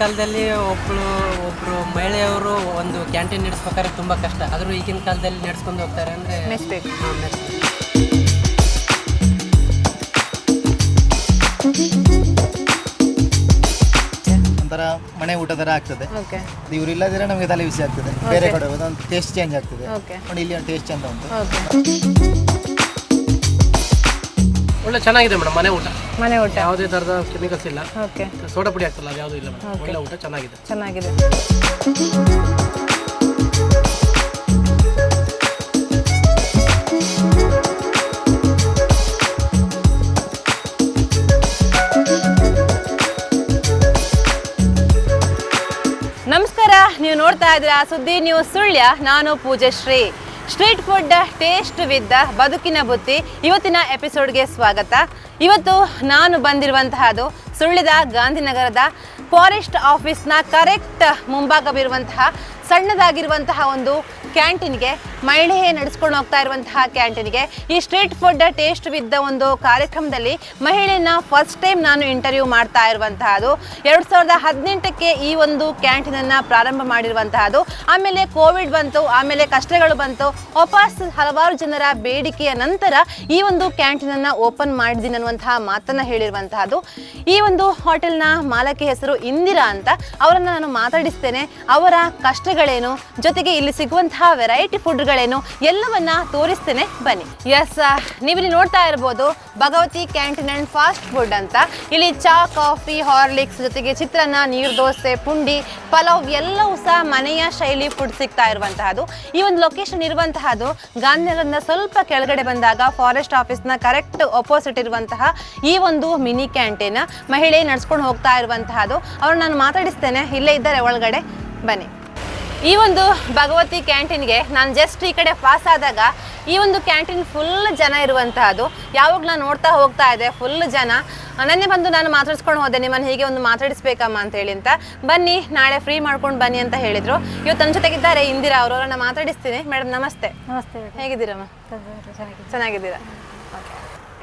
ಕಾಲದಲ್ಲಿ ಒಬ್ರು ಮಹಿಳೆಯವರು ಒಂದು ಕ್ಯಾಂಟೀನ್ ನಡೆಸ್ಬೇಕಾದ್ರೆ ತುಂಬ ಕಷ್ಟ, ಆದರೂ ಈಗಿನ ಕಾಲದಲ್ಲಿ ನಡೆಸ್ಕೊಂಡು ಹೋಗ್ತಾರೆ ಅಂದರೆ ಮೆಚ್ಚಬೇಕು. ಒಂಥರ ಮನೆ ಊಟ ಥರ ಆಗ್ತದೆ. ಓಕೆ, ಇವ್ರು ಇಲ್ಲದಿದ್ರೆ ನಮಗೆ ತಲೆ ಬಿಸಿ ಆಗ್ತದೆ. ಬೇರೆ ಕಡೆ ಹೋಗೋದು ಒಂದು ಟೇಸ್ಟ್ ಚೇಂಜ್ ಆಗ್ತದೆ. ಓಕೆ, ನೋಡಿ ಇಲ್ಲಿ ಒಂದು ಟೇಸ್ಟ್ ಚೇಂಜ್ ಉಂಟು. ಓಕೆ. ಒಳ್ಳೆ ಚೆನ್ನಾಗಿದೆ ಮೇಡಮ್ ಮನೆ ಊಟ. ಮನೆ ಊಟ ಯಾವುದೇ ಥರದ ಕೆಮಿಕಲ್ಸ್ ಇಲ್ಲ, ಓಕೆ, ಸೋಡಾ ಪುಡಿ ಆಗ್ತಲ್ಲ ಅದು ಯಾವುದೂ ಇಲ್ಲ ಮೇಡಮ್. ಒಳ್ಳೆ ಊಟ ಚೆನ್ನಾಗಿದೆ. ಚೆನ್ನಾಗಿದೆ. ನಮಸ್ಕಾರ, ನೀವು ನೋಡ್ತಾ ಇದ್ದೀರಾ ಸುದ್ದಿ ನ್ಯೂಸ್ ಸುಳ್ಯ. ನಾನು Poojashree. Street food taste with ಬದುಕಿನ ಬುತ್ತಿ ಇವತ್ತಿನ ಎಪಿಸೋಡ್ಗೆ ಸ್ವಾಗತ. ಇವತ್ತು ನಾನು ಬಂದಿರುವಂತಹದ್ದು ಸುಳ್ಯದ ಗಾಂಧಿನಗರದ ಫಾರೆಸ್ಟ್ ಆಫೀಸ್ನ ಕರೆಕ್ಟ್ ಮುಂಭಾಗವಿರುವಂತಹ ಸಣ್ಣದಾಗಿರುವಂತಹ ಒಂದು ಕ್ಯಾಂಟೀನ್ಗೆ, ಮಹಿಳೆಯೇ ನಡೆಸ್ಕೊಂಡು ಹೋಗ್ತಾ ಇರುವಂತಹ ಕ್ಯಾಂಟೀನ್ಗೆ ಈ ಸ್ಟ್ರೀಟ್ ಫುಡ್ ಟೇಸ್ಟ್ ವಿತ್ ಒಂದು ಕಾರ್ಯಕ್ರಮದಲ್ಲಿ ಮಹಿಳೆಯನ್ನ ಫಸ್ಟ್ ಟೈಮ್ ನಾನು ಇಂಟರ್ವ್ಯೂ ಮಾಡ್ತಾ ಇರುವಂತಹದ್ದು. 2018ಕ್ಕೆ ಈ ಒಂದು ಕ್ಯಾಂಟೀನನ್ನು ಪ್ರಾರಂಭ ಮಾಡಿರುವಂತಹದ್ದು. ಆಮೇಲೆ ಕೋವಿಡ್ ಬಂತು, ಆಮೇಲೆ ಕಷ್ಟಗಳು ಬಂತು, ವಾಪಸ್ ಹಲವಾರು ಜನರ ಬೇಡಿಕೆಯ ನಂತರ ಈ ಒಂದು ಕ್ಯಾಂಟೀನನ್ನು ಓಪನ್ ಮಾಡಿದ್ದೀನಿ ಅನ್ನುವಂತಹ ಮಾತನ್ನು ಹೇಳಿರುವಂತಹದ್ದು. ಈ ಒಂದು ಹೋಟೆಲ್ನ ಮಾಲಕಿ ಹೆಸರು ಇಂದಿರಾ ಅಂತ. ಅವರನ್ನು ನಾನು ಮಾತಾಡಿಸ್ತೇನೆ. ಅವರ ಕಷ್ಟಗಳೇನು, ಜೊತೆಗೆ ಇಲ್ಲಿ ಸಿಗುವಂತಹ ವೆರೈಟಿ ಫುಡ್ಗಳೇನು ಎಲ್ಲವನ್ನ ತೋರಿಸ್ತೇನೆ, ಬನ್ನಿ. ಎಸ್, ನೀವಿಲ್ಲಿ ನೋಡ್ತಾ ಇರ್ಬೋದು Bhagavati canteen and fast food ಅಂತ. ಇಲ್ಲಿ ಚಾ, ಕಾಫಿ, ಹಾರ್ಲಿಕ್ಸ್, ಜೊತೆಗೆ ಚಿತ್ರಾನ್ನ, ನೀರು ದೋಸೆ, ಪುಂಡಿ, ಪಲಾವ್ ಎಲ್ಲವೂ ಸಹ ಮನೆಯ ಶೈಲಿ ಫುಡ್ ಸಿಗ್ತಾ ಇರುವಂತಹದ್ದು. ಈ ಒಂದು ಲೊಕೇಶನ್ ಇರುವಂತಹದ್ದು ಗಾಂಧಿನಗರದಿಂದ ಸ್ವಲ್ಪ ಕೆಳಗಡೆ ಬಂದಾಗ ಫಾರೆಸ್ಟ್ ಆಫೀಸ್ನ ಕರೆಕ್ಟ್ ಅಪೋಸಿಟ್ ಇರುವಂತಹ ಈ ಒಂದು ಮಿನಿ ಕ್ಯಾಂಟೀನ್ ಮಹಿಳೆ ನಡ್ಸ್ಕೊಂಡು ಹೋಗ್ತಾ ಇರುವಂತಹದ್ದು. ಅವ್ರನ್ನ ನಾನು ಮಾತಾಡಿಸ್ತೇನೆ, ಇಲ್ಲೇ ಇದ್ದಾರೆ ಒಳಗಡೆ, ಬನ್ನಿ. ಈ ಒಂದು ಭಗವತಿ ಕ್ಯಾಂಟೀನ್ಗೆ ನಾನು ಜಸ್ಟ್ ಈ ಕಡೆ ಪಾಸ್ ಆದಾಗ ಈ ಒಂದು ಕ್ಯಾಂಟೀನ್ ಫುಲ್ ಜನ ಇರುವಂತಹದ್ದು. ಯಾವಾಗ ನಾನು ನೋಡ್ತಾ ಹೋಗ್ತಾ ಇದೆ ಫುಲ್ ಜನ. ನನ್ನೇ ಬಂದು ನಾನು ಮಾತಾಡ್ಸ್ಕೊಂಡು ಹೋದೆ, ನಿಮ್ಮನ್ನು ಹೀಗೆ ಒಂದು ಮಾತಾಡಿಸ್ಬೇಕಮ್ಮ ಅಂತ ಹೇಳಿ ಅಂತ. ಬನ್ನಿ, ನಾಳೆ ಫ್ರೀ ಮಾಡ್ಕೊಂಡು ಬನ್ನಿ ಅಂತ ಹೇಳಿದ್ರು. ಇವತ್ತು ನನ್ನ ಜೊತೆಗಿದ್ದಾರೆ ಇಂದಿರಾ ಅವರು. ಅವರನ್ನ ಮಾತಾಡಿಸ್ತೀನಿ. ಮೇಡಮ್ ನಮಸ್ತೆ. ನಮಸ್ತೆ. ಹೇಗಿದ್ದೀರಮ್ಮ? ಚೆನ್ನಾಗಿದ್ದೀರಾ? ಓಕೆ.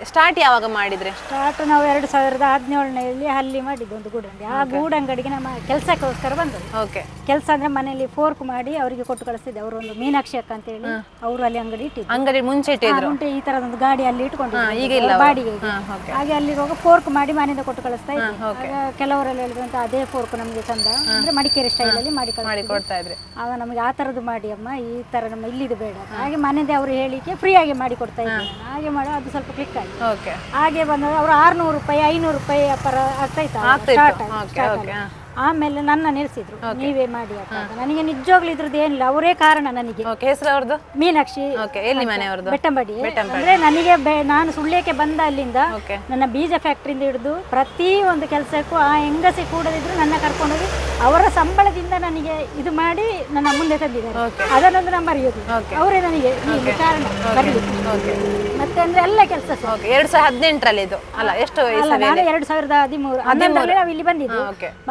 ಸ್ಟಾರ್ಟ್ ಯಾವಾಗ ಮಾಡಿದ್ರೆ? ಸ್ಟಾರ್ಟ್ ನಾವು 2017ರಲ್ಲಿ ಅಲ್ಲಿ ಮಾಡಿದ್ದು ಒಂದು ಗೂಡಂಗಡಿ. ಆ ಗೂಡಂಗಡಿಗೆ ನಮ್ಮ ಕೆಲಸಕ್ಕೋಸ್ಕರ ಬಂದದ್ದು. ಓಕೆ. ಕೆಲಸ ಅಂದ್ರೆ ಮನೆಯಲ್ಲಿ ಫೋರ್ಕ್ ಮಾಡಿ ಅವರಿಗೆ ಕೊಟ್ಟು ಕಳಿಸ್ತಿದ್ದೆ. ಅವರು ಒಂದು ಮೀನಾಕ್ಷಿ ಅಕ್ಕ ಅಂತ ಹೇಳಿ ಅವರು ಅಲ್ಲಿ ಅಂಗಡಿ ಇಟ್ಟಿದ್ರು. ಅಂಗಡಿ ಮುಂಚೆ ಇಟ್ಟಿದ್ರು? ಮುಂಟೆ ಈ ತರದೊಂದು ಗಾಡಿ ಅಲ್ಲಿ ಇಟ್ಕೊಂಡು ಈಗ ಇಲ್ಲ ಬಾಡಿಗೆ. ಹಾಗೆ ಅಲ್ಲಿ ಹೋಗಿ ಫೋರ್ಕ್ ಮಾಡಿ ಮನೆಯಿಂದ ಕೊಟ್ಟು ಕಳಿಸ್ತಾ ಇದ್ದೆ. ಕೆಲವರೆಲ್ಲ ಹೇಳಿದ್ರಂತ ಅದೇ ಫೋರ್ಕ್ ನಮಗೆ ಚಂದ, ಅಂದ್ರೆ ಮಡಿಕೇರಿ ಸ್ಟೈಲ್ ಅಲ್ಲಿ ಮಾಡಿ ಕೊಡ್ತಾ ಇದ್ರೆ. ಆಗ ನಮಗೆ ಆ ತರದ್ದು ಮಾಡಿ ಅಮ್ಮ, ಈ ತರ ನಮ್ಮ ಇಲ್ಲಿದು ಬೇಡ. ಹಾಗೆ ಮನೆಯಿಂದ ಅವರು ಹೇಳಿಕೆ ಫ್ರೀ ಆಗಿ ಮಾಡಿ ಕೊಡ್ತಾ ಇದ್ದಾರೆ. ಹಾಗೆ ಮಾಡಿ ಅದು ಸ್ವಲ್ಪ ಕ್ಲಿಕ್ ಆಯ್ತು. ಹಾಗೆ ಬಂದಾಗ ಅವರು 600 ರೂಪಾಯಿ 500 ರೂಪಾಯಿ ವ್ಯಾಪಾರ ಆಗ್ತಾ. ಆಮೇಲೆ ನನ್ನ ನಿಲ್ಸಿದ್ರು, ನೀವೇ ಮಾಡಿ ಅಂತ. ನನಗೆ ನಿಜವಾಗ್ಲೂ ಇದ್ರದ್ದು ಏನಿಲ್ಲ, ಅವರೇ ಕಾರಣ ನನಗೆ. ಹೆಸರು ಅವ್ರದ್ದು? ಮೀನಾಕ್ಷಿ. ಬೆಟ್ಟಂಬಡಿ. ಅಂದ್ರೆ ನನಗೆ ನಾನು ಸುಳ್ಯಕ್ಕೆ ಬಂದ ಅಲ್ಲಿಂದ ನನ್ನ ಬೀಜ ಫ್ಯಾಕ್ಟ್ರಿಯಿಂದ ಹಿಡಿದು ಪ್ರತಿ ಒಂದು ಕೆಲಸಕ್ಕೂ ಆ ಹೆಂಗಸಿ ಕೂಡದಿದ್ರು ನನ್ನ ಕರ್ಕೊಂಡೋಗಿ ಅವರ ಸಂಬಳದಿಂದ ನನಗೆ ಇದು ಮಾಡಿ ನನ್ನ ಮುಂದೆ ತಂದಿದ್ದಾರೆ. ಅದನ್ನೊಂದು ನಾನು ಬರೆಯೋದು, ಅವರೇ ನನಗೆ ಕಾರಣ ಬರಲಿಕ್ಕೆ. ಮತ್ತೆ ಅಂದ್ರೆ ಎಲ್ಲ ಕೆಲಸ 2018ರಲ್ಲಿ ಇದು ಅಲ್ಲ, ಎಷ್ಟು? ನಾನು 2013 ನಾವು ಇಲ್ಲಿ ಬಂದಿದ್ದು.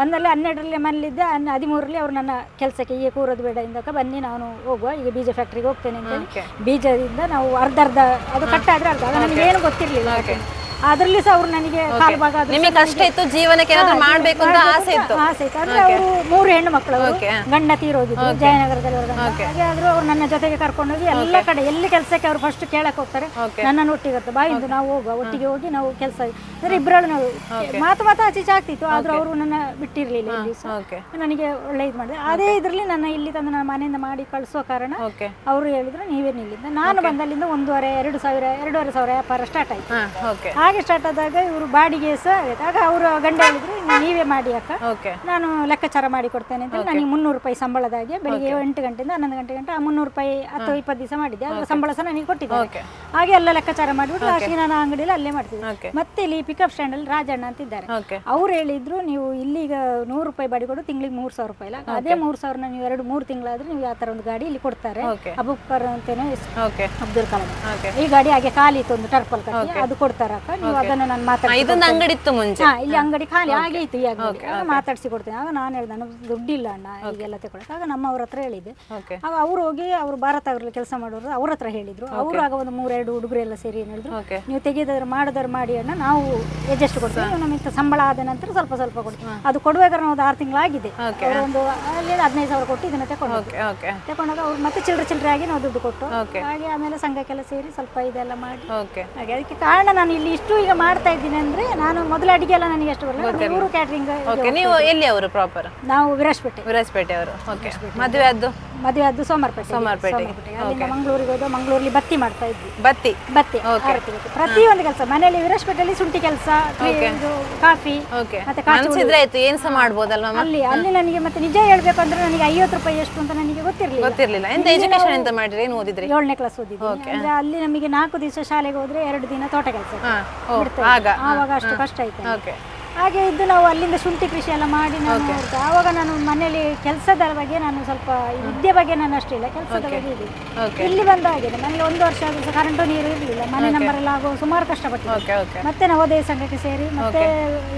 ಬಂದಲ್ಲಿ 12ರಲ್ಲಿ ಮನೇಲಿದ್ದೆ. 13ರಲ್ಲಿ ಅವರು ನನ್ನ ಕೆಲಸಕ್ಕೆ ಈಗ ಕೂರೋದು ಬೇಡ ಇಂದಕ ಬನ್ನಿ ನಾನು ಹೋಗುವ, ಈಗ ಬೀಜ ಫ್ಯಾಕ್ಟ್ರಿಗೆ ಹೋಗ್ತೇನೆ ಅಂತ ಹೇಳಿ ಬೀಜದಿಂದ ನಾವು ಅರ್ಧ ಅದು ಕಟ್ಟಾದ್ರೆ ಅರ್ಧ. ಅದು ನನಗೆ ಏನು ಗೊತ್ತಿರಲಿಲ್ಲ. ಅದ್ರಲ್ಲಿ ಸಹ ಅವರು ನನಗೆ ಕಾಲು ಭಾಗ ನಿಮಗೆ ಕಷ್ಟ ಇತ್ತು, ಜೀವನಕ್ಕೆ ಏನಾದ್ರು ಮಾಡ್ಬೇಕು ಅಂತ ಆಸೆ ಇತ್ತು. ಅಂದ್ರೆ ಅವರು 3 ಹೆಣ್ಣು ಮಕ್ಕಳು, ಗಂಡ ತೀರೋಗಿದ್ರು ಜಯನಗರದಲ್ಲಿ. ಹಾಗೆ ಆದ್ರೂ ಅವ್ರು ನನ್ನ ಜೊತೆಗೆ ಕರ್ಕೊಂಡೋಗಿ ಎಲ್ಲ ಕಡೆ ಎಲ್ಲಿ ಕೆಲಸಕ್ಕೆ ಅವ್ರು ಫಸ್ಟ್ ಕೇಳಕ್ ಹೋಗ್ತಾರೆ, ನನ್ನನ್ನು ಒಟ್ಟಿಗೆ ಇರುತ್ತೆ ಬಾ ಇಂದು ನಾವು ಹೋಗುವ, ಒಟ್ಟಿಗೆ ಹೋಗಿ ನಾವು ಕೆಲಸ ಅಂದ್ರೆ ಇಬ್ಬರಳು ನಾವು ಮಾತು ಆಚೀಚೆ ಆಗ್ತಿತ್ತು. ಆದ್ರೂ ಅವರು ನನ್ನ ಬಿಟ್ಟಿರ್ಲಿಲ್ಲ. ನನಗೆ ಒಳ್ಳೆ ಇದು ಮಾಡಿದೆ. ಅದೇ ಇದ್ರಲ್ಲಿ ನನ್ನ ಇಲ್ಲಿ ತಂದು ನನ್ನ ಮನೆಯಿಂದ ಮಾಡಿ ಕಳಿಸುವ ಕಾರಣ ಅವರು ಹೇಳಿದ್ರು ನೀವೇನಿಲ್ಲಿಂದ. ನಾನು ಬಂದಲ್ಲಿಂದ 2,500 ವ್ಯಾಪಾರ ಸ್ಟಾರ್ಟ್ ಆಯ್ತು. ಹಾಗೆ ಸ್ಟಾರ್ಟ್ ಆದಾಗ ಇವರು ಬಾಡಿಗೆ ಸಹ ಆಗುತ್ತೆ. ಆಗ ಅವರು ಗಂಡ ಹೇಳಿದ್ರು ನೀವೇ ಮಾಡಿ ಅಕ್ಕ, ನಾನು ಲೆಕ್ಕಾಚಾರ ಮಾಡಿ ಕೊಡ್ತೇನೆ ಅಂತ. ನನಗೆ 300 ರೂಪಾಯಿ ಸಂಬಳದಾಗೆ ಬೆಳಿಗ್ಗೆ 8 ಗಂಟೆಯಿಂದ 11 ಗಂಟೆ ಗಂಟೆ 300 ರೂಪಾಯಿ ಅಥವಾ 20 ದಿವಸ ಮಾಡಿದ್ದೆ. ಅದರ ಸಂಬಳ ಸಹ ನನಗೆ ಕೊಟ್ಟಿದ್ದೆ. ಹಾಗೆ ಎಲ್ಲ ಲೆಕ್ಕಾಚಾರ ಮಾಡಿಬಿಟ್ಟು ಲಾಸ್ಟಿಗೆ ನಾನು ಅಂಗಡಿಯಲ್ಲಿ ಅಲ್ಲೇ ಮಾಡ್ತಿದ್ದೆ. ಮತ್ತೆ ಇಲ್ಲಿ ಪಿಕಪ್ ಸ್ಟ್ಯಾಂಡ್ ಅಲ್ಲಿ ರಾಜಣ್ಣ ಅಂತಿದ್ದಾರೆ. ಅವ್ರು ಹೇಳಿದ್ರು ನೀವು ಇಲ್ಲಿಗ 100 ರೂಪಾಯಿ ಬಾಡಿ ಕೊಡು, ತಿಂಗಳಿಗೆ 3,000 ರೂಪಾಯಿ ಇಲ್ಲ. ಅದೇ 3,000 ನೀವು 2-3 ತಿಂಗಳಾದ್ರೆ ನೀವು ಆ ತರ ಒಂದು ಗಾಡಿ ಇಲ್ಲಿ ಕೊಡ್ತಾರೆ. ಅಬುಕರ್ ಅಂತೇನೋ ಅಬ್ದುಲ್ ಕಲಾಂ ಈ ಗಾಡಿ ಹಾಗೆ ಖಾಲಿ ಇತ್ತು ಒಂದು ಟರ್ಪಲ್ ಕಟ್ಟಿ, ಅದು ಕೊಡ್ತಾರ ಅಕ್ಕ, ನೀವು ಅದನ್ನು ನಾನು ಮಾತಾಡ್ಸಿ ಇದೊಂದು ಅಂಗಡಿ ಇತ್ತು ಮುಂಚೆ. ಇಲ್ಲಿ ಅಂಗಡಿ ಖಾಲಿ ಹಾಗೆ ಇತ್ತು ಈ ಅಂಗಡಿ. ಆಗ ಮಾತಾಡಿಸಿ ಕೊಡ್ತೇನೆ. ಆಗ ನಾನು ಹೇಳಿದೆ ನನಗೆ ದುಡ್ಡಿಲ್ಲ ಅಣ್ಣ ಈಗೆಲ್ಲ ತಗೊಳಕ್ಕೆ. ಆಗ ನಮ್ಮವ್ರ ಹತ್ರ ಹೇಳಿದ್ದೆ. ಆಗ ಅವ್ರು ಹೋಗಿ ಅವರು ಭಾರತ ಅವರಲ್ಲಿ ಕೆಲಸ ಮಾಡೋರು ಅವ್ರ ಹತ್ರ ಹೇಳಿದ್ರು. ಅವರು ಆಗ ಒಂದು 3-2 ಹುಡುಗರು ಎಲ್ಲ ಸೇರಿ ಏನು ಹೇಳಿದ್ರು, ನೀವು ತೆಗೆದಾದ್ರೆ ಮಾಡಿದ್ರೆ ಮಾಡಿ ಅಣ್ಣ, ನಾವು ಅಡ್ಜಸ್ಟ್ ಕೊಡ್ತೀವಿ, ನಮಗೆ ಸಂಬಳ ಆದ ನಂತರ ಸ್ವಲ್ಪ ಸ್ವಲ್ಪ ಕೊಡ್ತೀವಿ. ಅದು ಕೊಡ್ಬೇಕಾದ್ರೆ ನಾವು 6 ತಿಂಗಳಾಗಿದೆ. ಒಂದು ಅಲ್ಲಿ 15,000 ಕೊಟ್ಟು ಇದನ್ನ ತಗೊಂಡಾಗ ಅವ್ರು ಮತ್ತೆ ಚಿಲ್ಲರೆ ಆಗಿ ನಾವು ದುಡ್ಡು ಕೊಟ್ಟು ಹಾಗೆ ಆಮೇಲೆ ಸಂಘಕ್ಕೆಲ್ಲ ಸೇರಿ ಸ್ವಲ್ಪ ಇದೆಲ್ಲ ಮಾಡಿ ಹಾಗೆ. ಅದಕ್ಕೆ ಕಾರಣ ನಾನು ಇಲ್ಲಿ ಇಷ್ಟು ಈಗ ಮಾಡ್ತಾ ಇದ್ದೀನಿ ಅಂದ್ರೆ, ನಾನು ಮೊದಲ ಅಡಿಗೆ ಎಲ್ಲ ನನಗೆ ಅಷ್ಟು ಬರಲ್ಲ. ಇವರು ಕ್ಯಾಟ್ರಿಂಗ್. ನೀವು ಎಲ್ಲಿ ಅವರು ಪ್ರಾಪರ್? ನಾವು ವಿರಾಜಪೇಟೆ ಅವರು. ಮದುವೆ ಆದ್ದು ಸೋಮವಾರಪೇಟೆ. ಅಲ್ಲಿಂದ ಮಂಗಳೂರಿಗೆ ಹೋದ. ಮಂಗಳೂರಲ್ಲಿ ಬತ್ತಿ ಮಾಡ್ತಾ ಇದ್ವಿ. ಬತ್ತಿ ಪ್ರತಿಯೊಂದು ಕೆಲಸ ಮನೆಯಲ್ಲಿ. ವಿರಾಜಪೇಟೆಯಲ್ಲಿ ಶುಂಠಿ ಕೆಲಸ, ಕಾಫಿ ಮತ್ತೆ ಏನ್ ಸಹ ಮಾಡ್ಬೋದಲ್ವಾ ಅಲ್ಲಿ ನನಗೆ. ಮತ್ತೆ ನಿಜ ಹೇಳ್ಬೇಕು ಅಂದ್ರೆ ನನಗೆ 50 ರೂಪಾಯಿ ಎಷ್ಟು ಅಂತ ನನಗೆ ಗೊತ್ತಿರ್ಲಿಲ್ಲ. ಎಂತ ಎಜುಕೇಶನ್ ಎಂತ ಮಾಡಿದ್ರಿ? ಏನು ಓದಿದ್ರಿ? 7ನೇ ಕ್ಲಾಸ್ ಓದಿದ್ದೆ. ಅಂದ್ರೆ ಅಲ್ಲಿ ನಮಗೆ 4 ದಿವಸ ಶಾಲೆಗೆ ಹೋದ್ರೆ 2 ದಿನ ತೋಟ ಕೆಲಸ. ಆವಾಗ ಅಷ್ಟು ಕಷ್ಟ ಆಯ್ತು. ಹಾಗೆ ಇದ್ದು ನಾವು ಅಲ್ಲಿಂದ ಶುಂಠಿ ಕೃಷಿ ಎಲ್ಲ ಮಾಡಿ ನಾನು ಆವಾಗ ನಾನು ಮನೇಲಿ ಕೆಲಸದ ಬಗ್ಗೆ ನಾನು ಸ್ವಲ್ಪ ವಿದ್ಯೆ ಬಗ್ಗೆ ನಾನು ಅಷ್ಟಿಲ್ಲ, ಕೆಲಸದ ಬಗ್ಗೆ ಇದೆ. ಇಲ್ಲಿ ಬಂದ ಹಾಗೆ ನನಗೆ 1 ವರ್ಷ ಆದ್ರೂ ಕರೆಂಟು ನೀರು ಇರಲಿಲ್ಲ. ಮನೆ ನಂಬರ್ ಎಲ್ಲ ಆಗೋ ಸುಮಾರು ಕಷ್ಟಪಟ್ಟಿದ್ದೆ. ಮತ್ತೆ ನವೋದಯ ಸಂಘಕ್ಕೆ ಸೇರಿ, ಮತ್ತೆ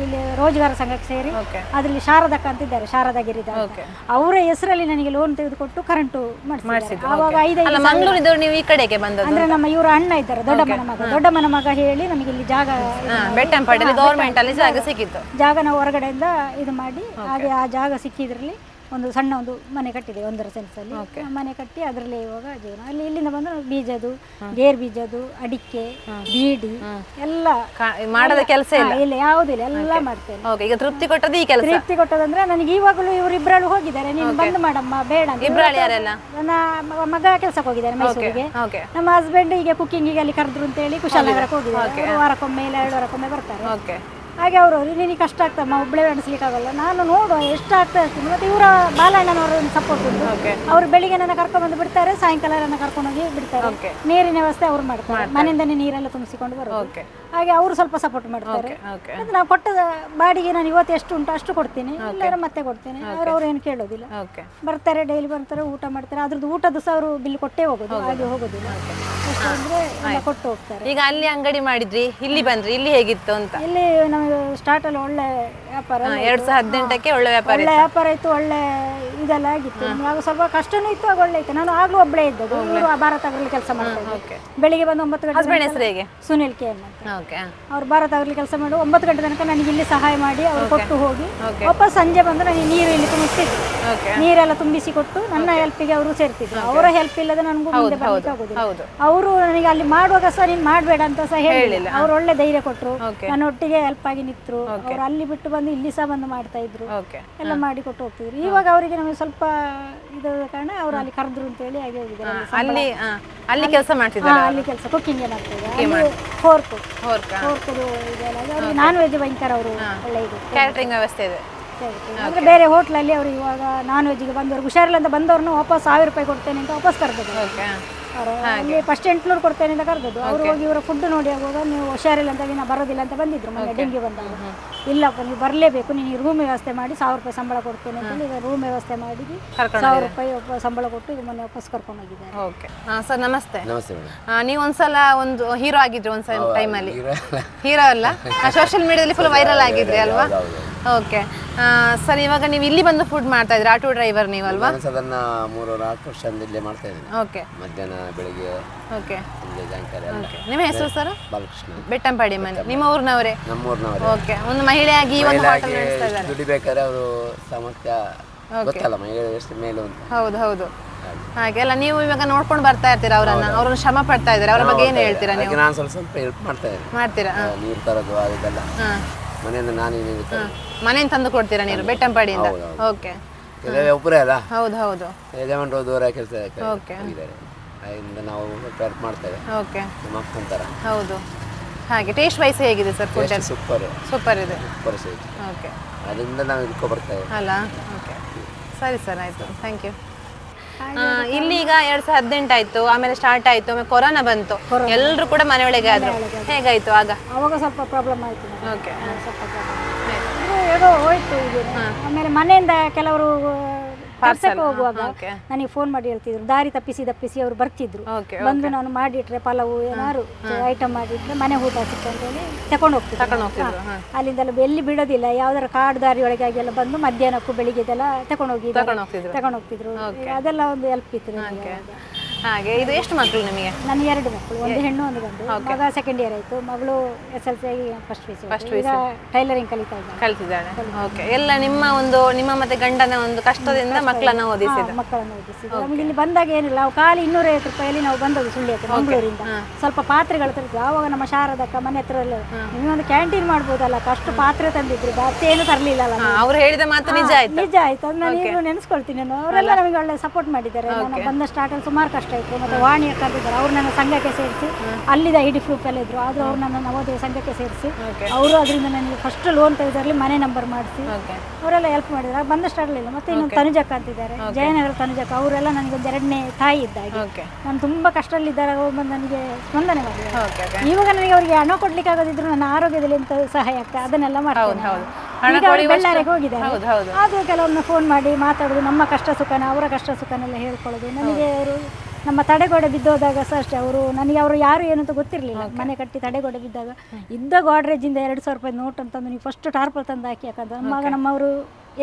ಇಲ್ಲಿ ರೋಜ್ಗಾರ ಸಂಘಕ್ಕೆ ಸೇರಿ, ಅದ್ರಲ್ಲಿ ಶಾರದಕ್ಕ ಅಂತಿದ್ದಾರೆ, ಶಾರದಾ ಗಿರಿದಾರ್, ಅವರ ಹೆಸರಲ್ಲಿ ನನಗೆ ಲೋನ್ ತೆಗೆದುಕೊಟ್ಟು ಕರೆಂಟು ಮಾಡಿಸಿದ್ರು. ಆವಾಗ 5 ಮಂಗಳೂರಿನವರು ನೀವು ಈ ಕಡೆಗೆ ಬಂದದ್ದು ಅಂದ್ರೆ ನಮ್ಮ ಇವರ ಅಣ್ಣ ಇದ್ದಾರೆ, ದೊಡ್ಡಮ್ಮನ ಮಗ ಹೇಳಿ ನಮಗೆ ಇಲ್ಲಿ ಜಾಗ ಬೆಟ್ಟಂಪಾಡಿಯಲ್ಲಿ ಗವರ್ಮೆಂಟ್ ಅಲ್ಲಿ ಜಾಗ ಸಿಕ್ಕಿತ್ತು. ಜಾಗ ನಾವು ಹೊರಗಡೆಯಿಂದ ಇದು ಮಾಡಿ ಹಾಗೆ ಆ ಜಾಗ ಸಿಕ್ಕಿದ್ರಲ್ಲಿ ಒಂದು ಸಣ್ಣ ಒಂದು ಮನೆ ಕಟ್ಟಿದೆ 1.5 ಸೆನ್ಸಲ್ಲಿ. ಮನೆ ಕಟ್ಟಿ ಅದರಲ್ಲಿ ಇವಾಗ ಜೀವನ. ಅಲ್ಲಿ ಇಲ್ಲಿಂದ ಬಂದು ಬೀಜದ್ದು, ಗೇರ್ ಬೀಜದ್ದು, ಅಡಿಕೆ, ಬೀಡಿ ಎಲ್ಲ ಮಾಡದ ಕೆಲಸ ಇಲ್ಲ, ಯಾವುದಿಲ್ಲ, ಎಲ್ಲ ಮಾಡ್ತೇನೆ. ಈಗ ತೃಪ್ತಿ ಕೊಟ್ಟದ್ದು ಈ ಕೆಲಸ. ತೃಪ್ತಿ ಕೊಟ್ಟದಂದ್ರೆ ನನಗೆ ಇವಾಗಲೂ ಇವರಿಬ್ಬರು ಹೋಗಿದ್ದಾರೆ, ನೀನು ಬಂದು ಮಾಡಮ್ಮ ಬೇಡ ಅಂತ. ನನ್ನ ಮಗ ಕೆಲಸಕ್ಕೆ ಹೋಗಿದ್ದಾರೆ ಮೈಸೂರಿಗೆ. ನಮ್ಮ ಹಸ್ಬೆಂಡ್ ಈಗ ಕುಕ್ಕಿಂಗಿಗೆ ಅಲ್ಲಿ ಕರೆದ್ರು ಅಂತ ಹೇಳಿ ಕುಶಾಲನಗರಕ್ಕೆ ಹೋಗಿದ್ದಾರೆ. ವಾರಕ್ಕೊಮ್ಮೆ ಇಲ್ಲ 2 ವಾರಕ್ಕೊಮ್ಮೆ ಬರ್ತಾರೆ. ಹಾಗೆ ಅವರು ನಿನಗೆ ಕಷ್ಟ ಆಗ್ತಮ್ಮ, ಒಬ್ಬಳೇ ನಡೆಸ್ಲಿಕ್ಕೆ ಆಗಲ್ಲ, ನಾನು ನೋಡುವ ಎಷ್ಟು ಆಗ್ತಾ ಇರ್ತೀನಿ. ಮತ್ತೆ ಇವರ ಬಾಲಣ್ಣನವರು ಸಪೋರ್ಟ್ ಉಂಟು. ಅವರು ಬೆಳಿಗ್ಗೆ ನನ್ನ ಕರ್ಕೊಂಡ್ಬಂದು ಬಿಡ್ತಾರೆ, ಸಾಯಂಕಾಲ ನನ್ನ ಕರ್ಕೊಂಡೋಗಿ ಬಿಡ್ತಾರೆ. ನೀರಿನ ವ್ಯವಸ್ಥೆ ಅವ್ರು ಮಾಡ್ತಾರೆ, ಮನೆಯಿಂದನೇ ನೀರೆಲ್ಲ ತುಂಬಿಸಿಕೊಂಡು ಬರೋದು. ಹಾಗೆ ಅವರು ಸ್ವಲ್ಪ ಸಪೋರ್ಟ್ ಮಾಡ್ತಾರೆ. ಮತ್ತೆ ನಾವು ಕೊಟ್ಟ ಬಾಡಿಗೆ ನಾನು ಇವತ್ತು ಎಷ್ಟು ಉಂಟು ಅಷ್ಟು ಕೊಡ್ತೀನಿ, ಇಲ್ಲಾರ ಮತ್ತೆ ಕೊಡ್ತೀನಿ. ಅವ್ರು ಏನು ಕೇಳೋದಿಲ್ಲ. ಬರ್ತಾರೆ, ಡೈಲಿ ಬರ್ತಾರೆ, ಊಟ ಮಾಡ್ತಾರೆ. ಅದ್ರದ್ದು ಊಟದ್ದು ಸಹ ಅವರು ಬಿಲ್ ಕೊಟ್ಟೇ ಹೋಗೋದು, ಹಾಗೆ ಹೋಗೋದಿಲ್ಲ. ಎಷ್ಟು ಅಂದ್ರೆ ಎಲ್ಲ ಕೊಟ್ಟು ಹೋಗ್ತಾರೆ. ಈಗ ಅಲ್ಲಿ ಅಂಗಡಿ ಮಾಡಿದ್ರಿ, ಇಲ್ಲಿ ಬಂದ್ರಿ, ಇಲ್ಲಿ ಹೇಗಿತ್ತು ಅಂತ? ಇಲ್ಲಿ ನಮಗೆ ಸ್ಟಾರ್ಟ್ ಅಲ್ಲಿ ಒಳ್ಳೆ ವ್ಯಾಪಾರ, 2018ಕ್ಕೆ ಒಳ್ಳೆ ವ್ಯಾಪಾರ ಇತ್ತು, ಒಳ್ಳೆ ಇದೆಲ್ಲ ಆಗಿತ್ತು. ಆಗ ಸ್ವಲ್ಪ ಕಷ್ಟನೂ ಇತ್ತು, ಆಗ ಒಳ್ಳೆ ಇತ್ತು. ನಾನು ಆಗ್ಲೂ ಒಬ್ಬಳೇ ಇದ್ದದ್ದು. ಇವರು ಭಾರತ ಅವರಲ್ಲಿ ಕೆಲಸ ಮಾಡ್ತಾರೆ. ಬೆಳಿಗ್ಗೆ ಬಂದು 9 ಗಂಟೆ ಸುನಿಲ್ ಕೆ ಅಂತ ಅವ್ರು ಭಾರತ ಅವರಲ್ಲಿ ಕೆಲಸ ಮಾಡಿ 9 ಗಂಟೆ ತನಕ ನನಗೆ ಇಲ್ಲಿ ಸಹಾಯ ಮಾಡಿ ಅವರು ಕೊಟ್ಟು ಹೋಗಿ ವಾಪಸ್ ಸಂಜೆ ಬಂದು ನನಗೆ ನೀರು ಇಲ್ಲಿ ತುಂಬಿಸ್ತಿದ್ರು. ನೀರೆಲ್ಲ ತುಂಬಿಸಿ ಕೊಟ್ಟು ನನ್ನ ಹೆಲ್ಪಿಗೆ ಅವರು ಸೇರ್ತಿದ್ರು. ಅವರ ಹೆಲ್ಪ್ ಇಲ್ಲದೆ ನನಗೂ ಮುಂದೆ ಬರ್ಲಿಕ್ಕೆ ಆಗೋದಿಲ್ಲ. ಅವರು ನನಗೆ ಅಲ್ಲಿ ಮಾಡುವಾಗ ಸಹ ನೀನು ಮಾಡಬೇಡ ಅಂತ ಸಹ ಹೇಳಿಲ್ಲ. ಅವ್ರು ಒಳ್ಳೆ ಧೈರ್ಯ ಕೊಟ್ಟರು, ನನ್ನ ಒಟ್ಟಿಗೆ ಹೆಲ್ಪ್ ಆಗಿ ನಿಂತರು. ಅವ್ರು ಅಲ್ಲಿ ಬಿಟ್ಟು ಬಂದು ಇಲ್ಲಿ ಸಹ ಬಂದು ಮಾಡ್ತಾ ಇದ್ರು, ಎಲ್ಲ ಮಾಡಿ ಕೊಟ್ಟು ಹೋಗ್ತಿದ್ರು. ಇವಾಗ ಅವರಿಗೆ ನಮಗೆ ಸ್ವಲ್ಪ ಇದು ಕಾರಣ ಅವರು ಅಲ್ಲಿ ಕರೆದ್ರು ಅಂತ ಹೇಳಿ ಹಾಗೆ ಹೋಗಿದ್ದಾರೆ. ಅಲ್ಲಿ ಕೆಲಸ ಮಾಡ್ತಿದ್ದಾರೆ, ಅಲ್ಲಿ ಕೆಲಸ ಕುಕ್ಕಿಂಗ್ ಮಾಡ್ತಾರೆ. ಫೋರ್ಕ್ ನಾನ್ ವೆಜ್ ಭಯಂಕರ ಅವರು ಒಳ್ಳೆ ಇದು ಕ್ಯಾಟರಿಂಗ್ ವ್ಯವಸ್ಥೆ ಇದೆ. ಅಂದ್ರೆ ಬೇರೆ ಹೋಟ್ಲಲ್ಲಿ ಅವರು ಇವಾಗ ನಾನ್ ವೆಜ್ಗೆ ಬಂದವ್ರು ಹುಷಾರಿಲ್ಲ ಅಂತ ಬಂದವ್ರನ್ನ ವಾಪಸ್ 1000 ರೂಪಾಯಿ ಕೊಡ್ತೇನೆ ಅಂತ ವಾಪಸ್ ಕರೆದದ್ದು. ಅಲ್ಲಿ ಫಸ್ಟ್ 800 ಕೊಡ್ತೇನೆ ಅಂತ ಕರೆದದ್ದು. ಅವರು ಹೋಗಿ ಇವರ ಫುಡ್ ನೋಡಿ ಆಗುವಾಗ ನೀವು ಹುಷಾರಿಲ್ಲ ಅಂತ ನಾ ಬರೋದಿಲ್ಲ ಅಂತ ಬಂದಿದ್ರು. ಮೊನ್ನೆ ಡೆಂಗ್ಯೂ ಬಂದಾಗ ಇಲ್ಲಪ್ಪ ನೀವು ಬರಲೇಬೇಕು, ನೀನು ರೂಮ್ ವ್ಯವಸ್ಥೆ ಮಾಡಿ 1000 ರೂಪಾಯಿ ಸಂಬಳ ಕೊಡ್ತೇನೆ ಅಂತ ಹೇಳಿ ಈಗ ರೂಮ್ ವ್ಯವಸ್ಥೆ ಮಾಡಿ 1000 ರೂಪಾಯಿ ಸಂಬಳ ಕೊಟ್ಟು ಈಗ ಮೊನ್ನೆ ವಾಪಸ್ ಕರ್ಕೊಂಡು ಹೋಗಿದ್ದಾರೆ. ಓಕೆ ಸರ್, ನಮಸ್ತೆ. ನೀವು ಒಂದ್ಸಲ ಒಂದು ಹೀರೋ ಆಗಿದ್ರಿ ಒಂದ್ಸಲ ಟೈಮಲ್ಲಿ. ಹೀರೋ ಅಲ್ಲ, ಸೋಷಿಯಲ್ ಮೀಡಿಯಾದಲ್ಲಿ ಫುಲ್ ವೈರಲ್ ಆಗಿದ್ರಿ ಅಲ್ವಾ? ಓಕೆ ಸರ್, ಇವಾಗ ನೀವು ಇಲ್ಲಿ ಬಂದು ಫುಡ್ ಮಾಡ್ತಾ ಇದ್ರಿ, ಆಟೋ ಡ್ರೈವರ್ ನೀವಲ್ವಾ? ಸಾಧಾರಣ 3-4 ವರ್ಷದಿಂದ ಇಲ್ಲೇ ಮಾಡ್ತಾ ಇದ್ದೀನಿ. ಓಕೆ, ಮಧ್ಯಾಹ್ನ ಬೆಳಿಗ್ಗೆ ಓಕೆ ಸಾಯಂಕಾಲ. ನಿಮ್ಮ ಹೆಸರು ಸರ್? ಬಾಲಕೃಷ್ಣ, ಬೆಟ್ಟಂಪಾಡಿ ಮನೆ. ನಿಮ್ಮ ಊರಿನವರೇ? ನಮ್ಮೂರಿನವರೇ. ಓಕೆ, ಒಂದು ಮಹಿಳೆಯಾಗಿ ಈ ಒಂದು ಹೋಟೆಲ್ ನಡೆಸ್ತಾ ಇದ್ದಾರೆ. ದುಡಿಬೇಕಾದ್ರೆ ಅವರು ಸಾಮರ್ಥ್ಯ ಗೊತ್ತಲ್ಲ, ಮಹಿಳೆ ಎಷ್ಟು ಮೇಲು ಅಂತ. ಹೌದು ಹೌದು, ಹಾಗೆ ಅಲ್ಲ. ನೀವು ಇವಾಗ ನೋಡ್ಕೊಂಡು ಬರ್ತಾ ಇರ್ತೀರಾ ಅವ್ರನ್ನ ಶ್ರಮ ಪಡ್ತಾ ಇದ್ದಾರೆ, ಅವ್ರ ಬಗ್ಗೆ ಏನು ಹೇಳ್ತೀರಾ ನೀವು? ನಾನು ಸ್ವಲ್ಪ ಹೆಲ್ಪ್ ಮಾಡ್ತಾ ಇದ್ದೀನಿ. ಮಾಡ್ತೀರಾ? ನೀರು ತರೋದು ಅದೆಲ್ಲ ಮನೆಯಿಂದ ನಾನೇ ಮನೆಯಿಂದ ತಂದು ಕೊಡ್ತೀರಾ ನೀರು ಬೆಟ್ಟಂಪಾಡಿಯಿಂದ? ಓಕೆ, ಒಬ್ಬರೇ ಅಲ್ಲ. ಹೌದು ಹೌದು, ಯಜಮಾನ್ರು ದೂರ ಕೆಲಸ ಓಕೆ, ಅದರಿಂದ ನಾವು ಹೆಲ್ಪ್ ಮಾಡ್ತೇವೆ. ಓಕೆ, ಮಕ್ಕಂತಾರ. ಹೌದು, ಹಾಗೆ ಟೇಸ್ಟ್ ವೈಸ್ ಹೇಗಿದೆ ಸರ್ ಫುಡ್? ಸೂಪರ್ ಸೂಪರ್ ಇದೆ. Super site. ಓಕೆ, ಅದರಿಂದ ನಾವು ಇದಕ್ಕೆ ಬರ್ತೇವೆ ಅಲ್ಲ? ಓಕೆ, ಸರಿ ಸರ್, ಆಯಿತು, ಥ್ಯಾಂಕ್ ಯು. ಇಲ್ಲಿ ಈಗ 2018 ಆಯ್ತು, ಆಮೇಲೆ ಸ್ಟಾರ್ಟ್ ಆಯ್ತು, ಆಮೇಲೆ ಕೊರೋನಾ ಬಂತು, ಎಲ್ಲರೂ ಕೂಡ ಮನೆಯೊಳಗೆ ಆದ್ರು. ಹೇಗಾಯ್ತು ಆಗ? ಅವಾಗ ಸ್ವಲ್ಪ ಪ್ರಾಬ್ಲಮ್ ಆಯ್ತು. ಓಕೆ, ಸ್ವಲ್ಪ ಏನೋ ಹೋಯ್ತು. ಆಮೇಲೆ ಮನೆಯಿಂದ ಕೆಲವರು ಕೆಲ್ಸಕ್ಕೆ ಹೋಗುವಾಗ ನನಗೆ ಫೋನ್ ಮಾಡಿ ಹೇಳ್ತಿದ್ರು, ದಾರಿ ತಪ್ಪಿಸಿ ಅವ್ರು ಬರ್ತಿದ್ರು. ಬಂದು ನಾನು ಮಾಡಿಟ್ರೆ ಪಲಾವು ಏನಾದ್ರು ಐಟಮ್ ಮಾಡಿಟ್ರೆ ಮನೆ ಊಟ ಸಿಕ್ತು ಅಂತ ಹೇಳಿ ತಗೊಂಡು ಹೋಗ್ತಿದ್ರು. ಅಲ್ಲಿಂದೆಲ್ಲ ಎಲ್ಲಿ ಬಿಡೋದಿಲ್ಲ, ಯಾವ್ದಾರ ಕಾಡು ದಾರಿ ಒಳಗಾಗಿ ಎಲ್ಲ ಬಂದು ಮಧ್ಯಾಹ್ನಕ್ಕೂ ಬೆಳಿಗ್ಗೆದೆಲ್ಲ ತಗೊಂಡು ಹೋಗ್ತಿದ್ರು. ಅದೆಲ್ಲ ಒಂದು ಹೆಲ್ಪ್ ಇತ್ತು ನನಗೆ. ಹಾಗೆ ಇದು ಎಷ್ಟು ಮಕ್ಕಳು ನಿಮಗೆ? ನನಗೆ 2 ಮಕ್ಕಳು, ಒಂದು ಹೆಣ್ಣು ಒಂದು ಗಂಡು. ಮಗ ಸೆಕೆಂಡ್ ಇಯರ್ ಆಯ್ತು, ಮಗಳು SLC ಆಗಿ ಫಸ್ಟ್ ಪಿ ಯು ಟೈಲರಿಂಗ್ ಕಲಿತಿದ್ದಾಳೆ. ಓಕೆ, ಎಲ್ಲ ನಿಮ್ಮ ಮತ್ತೆ ಗಂಡನ ಒಂದು ಕಷ್ಟದಿಂದ ಮಕ್ಕಳನ್ನ ಓದಿಸಿದ್ರು. ನಮ್ಗೆ ಇಲ್ಲಿ ಬಂದಾಗ ಏನಿಲ್ಲ, ನಾವು ಖಾಲಿ 250 ರೂಪಾಯಲ್ಲಿ ನಾವು ಬಂದದ್ದು ಸುಳ್ಳಿಯಕ್ಕೆ ಮಂಗಳೂರಿಂದ. ಸ್ವಲ್ಪ ಪಾತ್ರೆಗಳು ತರ್ತೀವಿ. ಆವಾಗ ನಮ್ಮ ಶಾರದಕ್ಕ ಮನೆ ಹತ್ರ ನೀವೊಂದು ಕ್ಯಾಂಟೀನ್ ಮಾಡ್ಬೋದಲ್ಲ, ಅಷ್ಟು ಪಾತ್ರೆ ತಂದಿದ್ರು, ಜಾಸ್ತಿ ಏನು ತರಲಿಲ್ಲ. ಅವ್ರು ಹೇಳಿದ ಮಾತು ನಿಜ ಆಯ್ತು. ಅದು ನಾನು ಈಗ ನೆನೆಸ್ಕೊಳ್ತೀನಿ. ಅವರೆಲ್ಲ ನಮಗೆ ಒಳ್ಳೆ ಸಪೋರ್ಟ್ ಮಾಡಿದ್ದಾರೆ. ನಾನು ಬಂದ ಸ್ಟಾರ್ಟಲ್ಲಿ ಸುಮಾರು ಕಷ್ಟ ಇತ್ತು. ಮತ್ತೆ ವಾಣಿ ಕರೆದಿದ್ದಾರೆ, ಅವ್ರು ನನ್ನ ಸಂಘಕ್ಕೆ ಸೇರಿಸಿ, ಅಲ್ಲಿದ್ದ ID ಪ್ರೂಫ್ ಎಲ್ಲ ಇದ್ರು, ಆದರೂ ಅವ್ರು ನನ್ನ ನವೋದಯ ಸಂಘಕ್ಕೆ ಸೇರಿಸಿ ಅವರು ಅದರಿಂದ ನನಗೆ ಫಸ್ಟ್ ಲೋನ್ ತೆಗೆದರಲ್ಲಿ ಮನೆ ನಂಬರ್ ಮಾಡಿಸಿ ಅವರೆಲ್ಲ ಹೆಲ್ಪ್ ಮಾಡಿದ್ದಾರೆ. ಬಂದ ಸ್ಟಾರ್ಟಲ್ಲಿಲ್ಲ. ಮತ್ತೆ ಇನ್ನೊಂದು ತನುಜಕ್ಕ ಅಂತಿದ್ದಾರೆ, ಜಯನಗರ ತನುಜಕ್ಕ, ಅವರೆಲ್ಲ ನನಗೆ ಒಂದು 2ನೇ ತಾಯಿ ಇದ್ದಾಗೆ. ನಾನು ತುಂಬ ಕಷ್ಟದಲ್ಲಿದ್ದಾರೆ, ಅವ್ರು ಬಂದು ನನಗೆ ಸ್ಪಂದನೆ ಮಾಡಿದ್ದಾರೆ. ಇವಾಗ ನನಗೆ ಅವರಿಗೆ ಹಣ ಕೊಡ್ಲಿಕ್ಕೆ ಆಗೋದಿದ್ರು ನನ್ನ ಆರೋಗ್ಯದಲ್ಲಿ ಎಂತ ಸಹಾಯ ಆಗ್ತದೆ ಅದನ್ನೆಲ್ಲ ಮಾಡ್ತೇನೆ. ಈಗ ಬೆಳ್ಳಾರಿಗೆ ಹೋಗಿದ್ದಾರೆ, ಆದರೂ ಕೆಲವೊಮ್ಮೆ ಫೋನ್ ಮಾಡಿ ಮಾತಾಡೋದು, ನಮ್ಮ ಕಷ್ಟ ಸುಖನ ಅವರ ಕಷ್ಟ ಸುಖನೆಲ್ಲ ಹೇಳ್ಕೊಳ್ಳೋದು. ನನಗೆ ಅವರು ನಮ್ಮ ತಡೆಗೋಡೆ ಬಿದ್ದೋದಾಗ ಸಹ ಅಷ್ಟೇ, ಅವರು ಯಾರು ಏನು ಅಂತ ಗೊತ್ತಿರಲಿಲ್ಲ. ಮನೆ ಕಟ್ಟಿ ತಡೆಗೋಡೆ ಬಿದ್ದಾಗ ಇದ್ದ ಗೋಡ್ರೇಜಿಂದ 2,000 ರೂಪಾಯಿ ನೋಟ್ ಅಂತಂದು ನೀವು ಫಸ್ಟ್ ಟಾರ್ಪಲ್ ತಂದು ಹಾಕಿ, ಯಾಕಂದ್ರೆ ನಮ್ಮಾಗ ನಮ್ಮವರು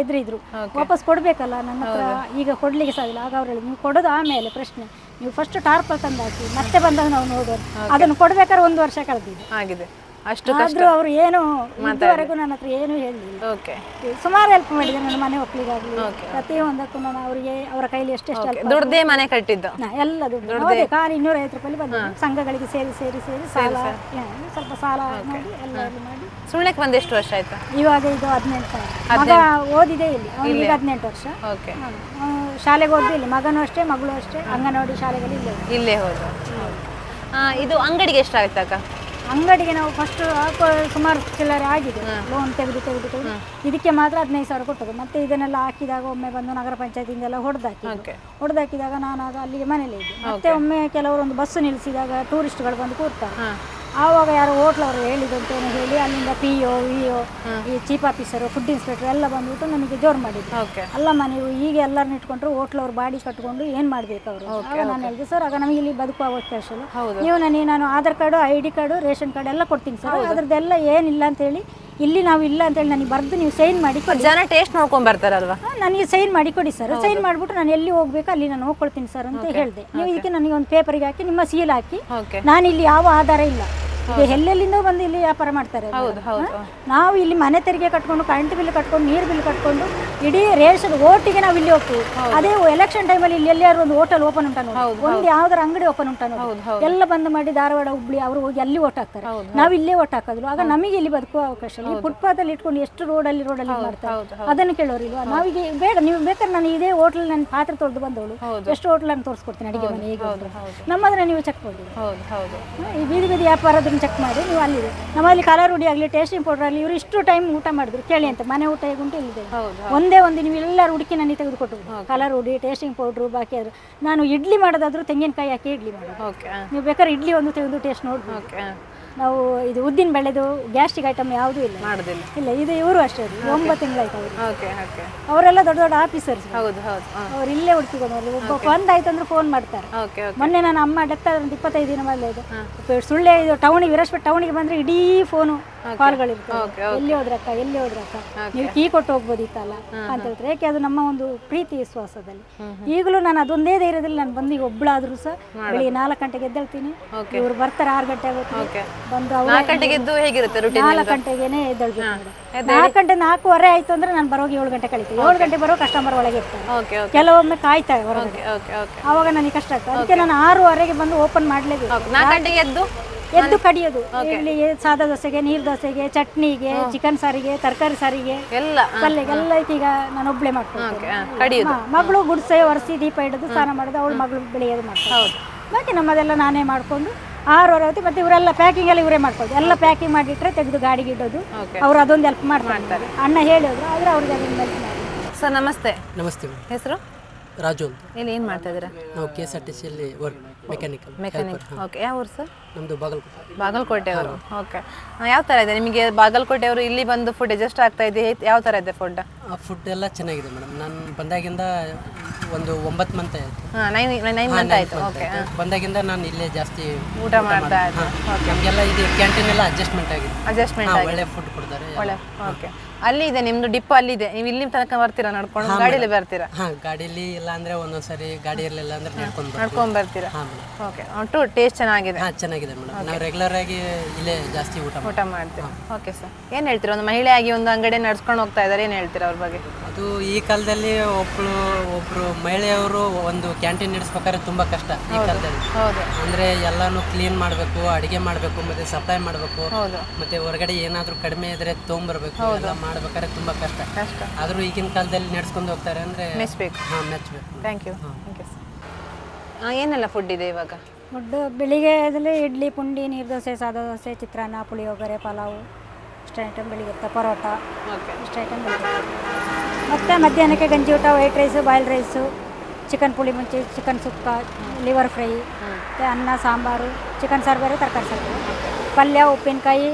ಎದುರಿದ್ರು, ವಾಪಸ್ ಕೊಡಬೇಕಲ್ಲ, ನನ್ನ ಹತ್ರ ಈಗ ಕೊಡಲಿಕ್ಕೆ ಸಾಗಿಲ್ಲ. ಆಗ ಅವ್ರು ಹೇಳಿ, ನೀವು ಕೊಡೋದು ಆಮೇಲೆ ಪ್ರಶ್ನೆ, ನೀವು ಫಸ್ಟ್ ಟಾರ್ಪಲ್ ತಂದು ಹಾಕಿ, ಮತ್ತೆ ಬಂದಾಗ ನಾವು ನೋಡೋದು. ಅದನ್ನು ಕೊಡ್ಬೇಕಾದ್ರೆ 1 ವರ್ಷ ಕಳೆದಿದೆ ಆಗಿದೆ. ಆದ್ರೂ ಅವರು ಏನು ಇದುವರೆಗೂ ನನ್ನ ಹತ್ರ ಏನು ಹೇಳಲಿಲ್ಲ. ಸುಮಾರು ಹೆಲ್ಪ್ ಮಾಡಿದ್ದಾರೆ ನನ್ನ ಮನೆ ಒಕ್ಕಲಿಗಾಗಲಿ, ಪ್ರತಿಯೊಂದಕ್ಕೂ ನಾನು ಅವರಿಗೆ ಅವರ ಕೈಲಿ ಎಷ್ಟೆಷ್ಟು ದುಡ್ದೇ ಮನೆ ಕಟ್ಟಿದ್ದು ಎಲ್ಲ ದುಡ್ಡು ಖಾಲಿ 250 ರೂಪಾಯಿ ಬಂದ ಸಂಘಗಳಿಗೆ ಸೇರಿ ಸಾಲ ಸ್ವಲ್ಪ ಸಾಲ ಮಾಡಿ ಎಲ್ಲ ಮಾಡಿ. ಸುಳ್ಯಕ್ಕೆ ಬಂದು ಎಷ್ಟು ವರ್ಷ ಆಯ್ತು? ಇವಾಗ ಇದು 18 ಮಗ ಓದಿದೆ ಇಲ್ಲಿ, ಅವನಿಗೆ 18 ವರ್ಷ. ಶಾಲೆಗೆ ಓದಿ ಇಲ್ಲಿ, ಮಗನೂ ಅಷ್ಟೇ ಮಗಳು ಅಷ್ಟೇ, ಅಂಗನವಾಡಿ ಶಾಲೆಗಳು ಇಲ್ಲೇ ಹೋದ. ಇದು ಅಂಗಡಿಗೆ ಎಷ್ಟಾಗುತ್ತೆ ಅಕ್ಕ? ಅಂಗಡಿಗೆ ನಾವು ಫಸ್ಟ್ ಸುಮಾರು ಚಿಲ್ಲರೆ ಆಗಿದೆ, ಲೋನ್ ತೆಗೆದು ಇದಕ್ಕೆ ಮಾತ್ರ 15,000 ಕೊಟ್ಟದ್ದು. ಮತ್ತೆ ಇದನ್ನೆಲ್ಲ ಹಾಕಿದಾಗ ಒಮ್ಮೆ ಬಂದು ನಗರ ಪಂಚಾಯತಿಂದೆಲ್ಲ ಹೊಡೆದಾಕಿದಾಗ ನಾನು ಆಗ ಅಲ್ಲಿಗೆ ಮನೇಲಿ ಇದ್ದೆ. ಮತ್ತೆ ಒಮ್ಮೆ ಕೆಲವರು ಒಂದು ಬಸ್ಸು ನಿಲ್ಲಿಸಿದಾಗ ಟೂರಿಸ್ಟ್ಗಳು ಬಂದು ಕೂರ್ತಾರೆ. ಆವಾಗ ಯಾರೋ ಹೋಟ್ಲವರು ಹೇಳಿದಂತೇನು ಹೇಳಿ ಅಲ್ಲಿಂದ PO VO ಈ ಚೀಫ್ ಆಫೀಸರು ಫುಡ್ ಇನ್ಸ್ಪೆಕ್ಟರ್ ಎಲ್ಲ ಬಂದ್ಬಿಟ್ಟು ನನಗೆ ಜೋರು ಮಾಡಿದ್ರು. ಅಲ್ಲಮ್ಮ ನೀವು ಈಗ ಎಲ್ಲರನ್ನ ಇಟ್ಕೊಂಡ್ರು ಹೋಟ್ಲವ್ರು ಬಾಡಿ ಕಟ್ಕೊಂಡು ಏನು ಮಾಡ್ಬೇಕು ಅವರು? ಆಗ ನಾನು ಹೇಳಿದೆ, ಸರ್ ಆಗ ನಮಗೆ ಇಲ್ಲಿ ಬದುಕುವ ಅವಕಾಶಲ್ಲ, ನೀವು ನಾನು Aadhaar card ID card ration card ಎಲ್ಲ ಕೊಡ್ತೀನಿ ಸರ್, ಅದ್ರದ್ದೆಲ್ಲ ಏನಿಲ್ಲ ಅಂತೇಳಿ ಇಲ್ಲಿ ನಾವು ಇಲ್ಲ ಅಂತೇಳಿ ನನಗೆ ಬರೆದು ನೀವು ಸೈನ್ ಮಾಡಿ ಕೊಡಿ. ಜನ ಟೇಸ್ಟ್ ನೋಡ್ಕೊಂಡು ಬರ್ತಾರಲ್ವಾ, ನನಗೆ ಸೈನ್ ಮಾಡಿ ಕೊಡಿ ಸರ್, ಸೈನ್ ಮಾಡಿಬಿಟ್ಟು ನಾನು ಎಲ್ಲಿ ಹೋಗ್ಬೇಕು ಅಲ್ಲಿ ನಾನು ಹೋಗ್ಕೊಳ್ತೀನಿ ಸರ್ ಅಂತ ಹೇಳಿದೆ. ನೀವು ಇದಕ್ಕೆ ನನಗೆ ಒಂದು ಪೇಪರಿಗೆ ಹಾಕಿ ನಿಮ್ಮ ಸೀಲ್ ಹಾಕಿ, ನಾನು ಇಲ್ಲಿ ಯಾವ ಆಧಾರ ಇಲ್ಲ, ಎಲ್ಲೆಲ್ಲಿಂದ ಬಂದು ಇಲ್ಲಿ ವ್ಯಾಪಾರ ಮಾಡ್ತಾರೆ. ನಾವು ಇಲ್ಲಿ ಮನೆ ತೆರಿಗೆ ಕಟ್ಕೊಂಡು, ಕರೆಂಟ್ ಬಿಲ್ ಕಟ್ಕೊಂಡು, ನೀರು ಬಿಲ್ ಕಟ್ಕೊಂಡು, ಇಡೀ ರೇಷನ್ ಓಟಿಗೆ ನಾವು ಇಲ್ಲಿ ಹೋಗ್ತೀವಿ. ಅದೇ ಎಲೆಕ್ಷನ್ ಟೈಮಲ್ಲಿ ಇಲ್ಲಿ ಎಲ್ಲಾರು ಒಂದು ಹೋಟೆಲ್ ಓಪನ್ ಉಂಟ ನೋಡಿ, ಒಂದು ಯಾವ್ದಾರ ಅಂಗಡಿ ಓಪನ್ ಉಂಟ ನೋಡಿ, ಎಲ್ಲ ಬಂದು ಮಾಡಿ ಧಾರವಾಡ ಹುಬ್ಳಿ ಅವರು ಹೋಗಿ ಅಲ್ಲಿ ಓಟ್ ಹಾಕ್ತಾರೆ, ನಾವು ಇಲ್ಲೇ ಓಟ್ ಹಾಕೋದು. ಆಗ ನಮಗೆ ಇಲ್ಲಿ ಬದುಕುವ ಅವಕಾಶ ಇಲ್ಲ. ಈ ಫುಟ್ಪಾತ್ ಅಲ್ಲಿ ಇಟ್ಕೊಂಡು ಎಷ್ಟು ರೋಡಲ್ಲಿ ಮಾಡ್ತಾರೆ, ಅದನ್ನು ಕೇಳೋರಿಲ್ವಾ? ನಾವೀಗ ಬೇಡ, ನೀವು ಬೇಕಾದ್ರೆ ನಾನು ಇದೇ ಹೋಟ್ಲ್ ನನ್ನ ಪಾತ್ರೆ ತೊಳೆದು ಬಂದವಳು, ಎಷ್ಟು ಹೋಟ್ಲ್ ಅನ್ನು ತೋರಿಸ್ಕೊಡ್ತೀನಿ ಅಡಿಗೆ ಮನೆ ಹೇಗೆ ನಮ್ಮದ್ರೆ ನೀವು ಚೆಕ್ ಮಾಡಿ. ಈ ಬೀದಿ ವ್ಯಾಪಾರದ ಚೆಕ್ ಮಾಡಿ ನೀವು ಅಲ್ಲಿದೆ. ನಮ್ಮಲ್ಲಿ ಕಲರ್ ಹುಡಿ ಆಗಲಿ, ಟೇಸ್ಟಿಂಗ್ ಪೌಡರ್ ಆಗಲಿ, ಇವರು ಇಷ್ಟು ಟೈಮ್ ಊಟ ಮಾಡಿದ್ರು ಕೇಳಿ ಅಂತ. ಮನೆ ಊಟ ಹೇಗುಂಟು ಇಲ್ಲಿದೆ, ಒಂದೇ ಒಂದು ನೀವು ಎಲ್ಲರೂ ಹುಡುಕಿ ನನಗೆ ತೆಗೆದುಕೊಟ್ಟು ಕಲರ್ ಹುಡಿ, ಟೇಸ್ಟಿಂಗ್ ಪೌಡ್ರು, ಬಾಕಿ ಆದ್ರು. ನಾನು ಇಡ್ಲಿ ಮಾಡೋದಾದ್ರೂ ತೆಂಗಿನಕಾಯಿ ಹಾಕಿ ಇಡ್ಲಿ ಮಾಡೋದು. ನೀವು ಬೇಕಾದ್ರೆ ಇಡ್ಲಿ ಒಂದು ತೆಗೆದು ಟೇಸ್ಟ್ ನೋಡ್ಬೋದು. ನಾವು ಇದು ಉದ್ದಿನ ಬೆಳೆದು ಗ್ಯಾಸ್ಟ್ರಿಕ್ ಐಟಮ್ ಯಾವುದೂ ಇಲ್ಲ ಮಾಡೋದಿಲ್ಲ. ಇಲ್ಲ, ಇದು ಇವರು ಅಷ್ಟೇ 9 ತಿಂಗಳಾಯ್ತು ಅವರು. ಅವರೆಲ್ಲ ದೊಡ್ಡ ದೊಡ್ಡ ಆಫೀಸರ್ಸ್, ಅವ್ರು ಇಲ್ಲೇ ಹುಡುಕಿಕೊಂಡು ಒಬ್ಬ ಬಂದಾಯ್ತು ಅಂದ್ರೆ ಫೋನ್ ಮಾಡ್ತಾರೆ. ಮೊನ್ನೆ ನನ್ನ ಅಮ್ಮ ಡೆತ್ ಆದ್ರೆ 25 ದಿನ ಮೇಲೆ ಇದು ಸುಳ್ಳೆ ಇದು ಟೌನಿಗೆ ವಿರಾಜಪೇಟೆ ಟೌನಿಗೆ ಬಂದ್ರೆ ಇಡೀ ಫೋನು ಕಾಲ್ಗಳಿರ್ತವೆ, ಎಲ್ಲಿ ಹೋದ್ರಕ್ಕ ನೀವು ಕೀ ಕೊಟ್ಟು ಹೋಗ್ಬೋದಿತ್ತಲ್ಲ ಅಂತ ಹೇಳ್ತಾರೆ. ಯಾಕೆ ಅದು ನಮ್ಮ ಒಂದು ಪ್ರೀತಿ ವಿಶ್ವಾಸದಲ್ಲಿ. ಈಗಲೂ ನಾನು ಅದೊಂದೇ ಧೈರ್ಯದಲ್ಲಿ ನಾನು ಬಂದು ಈಗ ಒಬ್ಬಳಾದ್ರೂ ಸಹ ಬೆಳಿಗ್ಗೆ 4 ಗಂಟೆಗೆ ಎದ್ದೇಳ್ತೀನಿ, ಇವ್ರು ಬರ್ತಾರೆ 6 ಗಂಟೆ ಆಗುತ್ತೆ, ಬಂದು 4 ಗಂಟೆಗೆ ಎದ್ದು ಹೇಗಿರುತ್ತೆ ರೂಟೀನ್? 4 ಗಂಟೆಗೇನೆ ಎದ್ದೇಳ್ಬೇಕು. 4 ಗಂಟೆ 4:15 ಆಯ್ತು ಅಂದ್ರೆ ನಾನು ಬರೋಗಿ 7 ಗಂಟೆ ಕಳೀತೀನಿ. 7 ಗಂಟೆ ಬರೋ ಕಸ್ಟಮರ್ ಒಳಗೆ ಇರ್ತಾರೆ, ಕೆಲವೊಮ್ಮೆ ಕಾಯ್ತಾರೆ ಹೊರಗೆ, ಆವಾಗ ನನಗೆ ಕಷ್ಟ ಆಗ್ತದೆ. ಅದಕ್ಕೆ ನಾನು 6:15ಗೆ ಬಂದು ಓಪನ್ ಮಾಡ್ಲೇಬೇಕು. 4 ಗಂಟೆಗೆ ಎದ್ದು ಕಡಿಯೋದು, ಇಲ್ಲಿ ಸಾದಾ ದೋಸೆಗೆ, ನೀರು ದೋಸೆಗೆ, ಚಟ್ನಿಗೆ, ಚಿಕನ್ ಸಾರಿಗೆ, ತರಕಾರಿ ಸಾರಿಗೆ, ಪಲ್ಯಗೆಲ್ಲ ಈಗ ನಾನು ಒಬ್ಳೆ ಮಾಡ್ತೀನಿ. ಮಗಳು ಗುಡ್ಸೆ ಒರೆಸಿ ದೀಪ ಇಡೋದು, ಸ್ನಾನ ಮಾಡೋದು, ಅವಳು ಮಗಳು ಬೆಳೆಯೋದು ಮಾಡ್ತಾರೆ. ಬಾಕಿ ನಮ್ಮದೆಲ್ಲ ನಾನೇ ಮಾಡ್ಕೊಂಡು 6:30 ಆಗುತ್ತೆ. ಮತ್ತೆ ಇವರೆಲ್ಲ ಪ್ಯಾಕಿಂಗ್ ಎಲ್ಲ ಇವರೇ ಮಾಡ್ಕೊಳ್ಳೋದು, ಎಲ್ಲ ಪ್ಯಾಕಿಂಗ್ ಮಾಡಿಟ್ರೆ ತೆಗೆದು ಗಾಡಿಗೆ ಇಡೋದು. ಅವ್ರು ಅದೊಂದು ಹೆಲ್ಪ್ ಮಾಡ್ತಾರೆ. ಅಣ್ಣ ಹೇಳಿದ್ರು ಆದ್ರೆ ಅವ್ರಿಗೆ ಅದೊಂದು ಹೆಲ್ಪ್ ಮಾಡಿ. ಸರ್ ನಮಸ್ತೆ. ನಮಸ್ತೆ. ಹೆಸರು? ರಾಜು ಅಂತ. ಇಲ್ಲಿ ಏನು ಮಾಡ್ತಾ ಇದ್ದೀರಾ? ನಾವು KSRTC ಅಲ್ಲಿ ವರ್ಕ್ ಮೆಕ್ಯಾನಿಕಲ್. ಓಕೆ, ಯಾವ ಊರು ಸರ್? ನಮ್ಮದು ಬಾಗಲಕೋಟೆ. ಬಾಗಲಕೋಟೆ ಅವರು. ಓಕೆ, ಯಾವ ಥರ ಇದೆ ನಿಮಗೆ ಬಾಗಲಕೋಟೆ ಅವರು ಇಲ್ಲಿ ಬಂದು ಫುಡ್ ಅಡ್ಜಸ್ಟ್ ಆಗ್ತಾ ಇದೆ? ಯಾವ ಥರ ಇದೆ ಫುಡ್? ಫುಡ್ ಎಲ್ಲ ಚೆನ್ನಾಗಿದೆ ಮೇಡಮ್. ನಾನು ಬಂದಾಗಿಂದ ಒಂದು 9 ಮಂತ್ ಆಯಿತು. 9 ಮಂತ್ ಆಯಿತು. ಓಕೆ, ಬಂದಾಗಿಂದ ನಾನು ಇಲ್ಲೇ ಜಾಸ್ತಿ ಊಟ ಮಾಡ್ತಾ ಇದ್ದೆ. ನಮಗೆಲ್ಲ ಇದು ಕ್ಯಾಂಟೀನ್ ಎಲ್ಲ ಅಡ್ಜಸ್ಟ್ಮೆಂಟ್ ಆಗಿದೆ. ಅಡ್ಜಸ್ಟ್ಮೆಂಟ್ ಆಗಿದೆ, ಒಳ್ಳೆ ಫುಡ್ ಕೊಡ್ತಾರೆ. ಒಳ್ಳೆ. ಓಕೆ, ಅಲ್ಲಿ ಇದೆ ನಿಮ್ದು ಡಿಪೋ, ಅಲ್ಲಿದೆ. ನೀವು ಇಲ್ಲಿ ತನಕ ಬರ್ತೀರಾ ನಡ್ಕೊಂಡು? ಗಾಡಿಯಲ್ಲಿ ಬರ್ತೀರಾ? ಗಾಡಿಯಲ್ಲಿ ಇಲ್ಲ ಅಂದ್ರೆ ಒಂದೊಂದ್ಸರಿ ಗಾಡಿ ಇರಲಿಲ್ಲ ಅಂದ್ರೆ ನಡ್ಕೊಂಡು ಬರ್ತೀರಾ? ಓಕೆ, ಒಟ್ಟು ಟೇಸ್ಟ್ ಚೆನ್ನಾಗಿದೆ. ಚೆನ್ನಾಗಿದೆ ಮೇಡಮ್. ನಾವು ರೆಗ್ಯುಲರ್ ಆಗಿ ಇಲ್ಲೇ ಜಾಸ್ತಿ ಊಟ ಮಾಡ್ತೀರಾ? ಓಕೆ ಸರ್, ಏನು ಹೇಳ್ತೀರಾ? ಒಂದು ಮಹಿಳೆಯಾಗಿ ಒಂದು ಅಂಗಡಿ ನಡ್ಸ್ಕೊಂಡು ಹೋಗ್ತಾ ಇದ್ದಾರೆ, ಏನು ಹೇಳ್ತೀರಾ ಅವ್ರ ಬಗ್ಗೆ? ಅದು ಈ ಕಾಲದಲ್ಲಿ ಒಬ್ರು ಮಹಿಳೆಯವರು ಒಂದು ಕ್ಯಾಂಟೀನ್ ನಡೆಸ್ಬೇಕಾದ್ರೆ ತುಂಬಾ ಕಷ್ಟ ಈ ಕಾಲದಲ್ಲಿ. ಅಂದ್ರೆ ಎಲ್ಲಾನು ಕ್ಲೀನ್ ಮಾಡಬೇಕು, ಅಡಿಗೆ ಮಾಡಬೇಕು, ಮತ್ತೆ ಸಪ್ಲೈ ಮಾಡಬೇಕು, ಮತ್ತೆ ಹೊರಗಡೆ ಏನಾದ್ರೂ ಕಡಿಮೆ ಇದ್ರೆ ತೊಗೊಂಬರ್ಬೇಕು, ಎಲ್ಲ ಮಾಡ್ಬೇಕಾದ್ರೆ ತುಂಬಾ ಕಷ್ಟ. ಆದ್ರೂ ಈಗಿನ ಕಾಲದಲ್ಲಿ ನಡೆಸ್ಕೊಂಡು ಹೋಗ್ತಾರೆ ಅಂದ್ರೆ ಮೆಚ್ಚಬೇಕು. ಮೆಚ್ಚಬೇಕು. Thank you. ಏನೆಲ್ಲ ಫುಡ್ ಇದೆ ಇವಾಗ? ಫುಡ್ ಬೆಳಿಗ್ಗೆದಲ್ಲಿ ಇಡ್ಲಿ, ಪುಂಡಿ, ನೀರು ದೋಸೆ, ಸಾದಾ ದೋಸೆ, ಚಿತ್ರಾನ್ನ, ಪುಳಿಯೋಗರೆ, ಪಲಾವು ಇಷ್ಟು ಐಟಮ್ ಬೆಳಿಗ್ಗೆ. ಪರೋಟ ಇಷ್ಟು ಐಟಮ್ ಬೆಳಿಗ್ಗೆ. ಮತ್ತು ಮಧ್ಯಾಹ್ನಕ್ಕೆ ಗಂಜಿ ಊಟ, white rice, boil rice, chicken puli munchi, chicken sukka, liver fry, ಮತ್ತು ಅನ್ನ, ಸಾಂಬಾರು, ಚಿಕನ್ ಸಾರು ಬೇರೆ, ತರಕಾರಿ ಸಾರು, ಪಲ್ಯ, ಉಪ್ಪಿನಕಾಯಿ,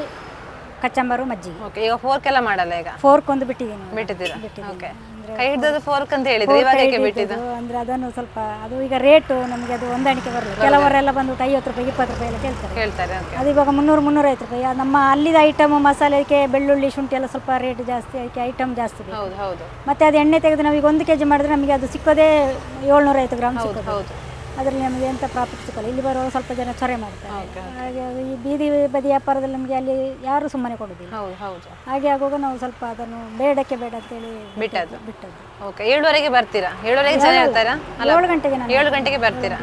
ಕಚ್ಚಂಬರು, ಮಜ್ಜಿಗೆ. ಓಕೆ, ಈಗ ಫೋರ್ಕ್ ಎಲ್ಲ ಮಾಡಲ್ಲ? ಈಗ ಫೋರ್ಕ್ ಒಂದು ಬಿಟ್ಟಿದ್ದೀನಿ. ಬಿಟ್ಟಿದ್ದೀರಾ? ಓಕೆ, ಕೈ ಹಿಡಿದದ್ದು ಫೋರ್ಕ್ ಅಂತ ಹೇಳಿದ್ರೆ ಇವಾಗ ಯಾಕೆ ಬಿಟ್ಟಿದ್ದು? ಅಂದರೆ ಅದನ್ನು ಸ್ವಲ್ಪ ಅದು ಈಗ ರೇಟು ನಮಗೆ ಅದು ಹೊಂದಾಣಿಕೆ ಬರಲ್ಲ. ಕೆಲವರೆಲ್ಲ ಬಂದ್ಬಿಟ್ಟು 50 ರೂಪಾಯಿ 20 ರೂಪಾಯಿ ಎಲ್ಲ ಕೇಳ್ತಾರೆ. ಅದು ಇವಾಗ 300-350 ರೂಪಾಯಿ. ನಮ್ಮ ಅಲ್ಲಿದ ಐಟಮ್ ಮಸಾಲೆಗೆ ಬೆಳ್ಳುಳ್ಳಿ ಶುಂಠಿ ಎಲ್ಲ ಸ್ವಲ್ಪ ರೇಟ್ ಜಾಸ್ತಿ, ಅದಕ್ಕೆ ಐಟಮ್ ಜಾಸ್ತಿ ಬೇಕು. ಹೌದು. ಮತ್ತೆ ಅದು ಎಣ್ಣೆ ತೆಗೆದು ನಾವೀಗ 1 kg ಮಾಡಿದ್ರೆ ನಮಗೆ ಅದು ಸಿಕ್ಕೋದೇ 750 ಗ್ರಾಮ್ ಸಿಕ್ಕೋದು. ಅದರಲ್ಲಿ ನಮಗೆ ಎಂಥ ಪ್ರಾಫಿಟ್ ಸಿಕ್ಕಲ್ಲ. ಇಲ್ಲಿ ಬರೋ ಸ್ವಲ್ಪ ಜನ ಚೊರೆ ಮಾಡ್ತಾರೆ. ಹಾಗೆ ಈ ಬೀದಿ ಬದಿ ವ್ಯಾಪಾರದಲ್ಲಿ ನಮಗೆ ಅಲ್ಲಿ ಯಾರು ಸುಮ್ಮನೆ ಕೊಡೋದಿಲ್ಲ. ಹಾಗೆ ಆಗುವಾಗ ನಾವು ಸ್ವಲ್ಪ ಅದನ್ನು ಬೇಡ ಅಂತೇಳಿ ಬಿಟ್ಟದ್ದು. ಓಕೆ, 7:30ಗೆ ಬರ್ತೀರಾ? 7:30ಗೆ ಜನ ಇರ್ತಾರಾ? 7 ಗಂಟೆಗೆ 7 ಗಂಟೆಗೆ ಬರ್ತೀರಾ?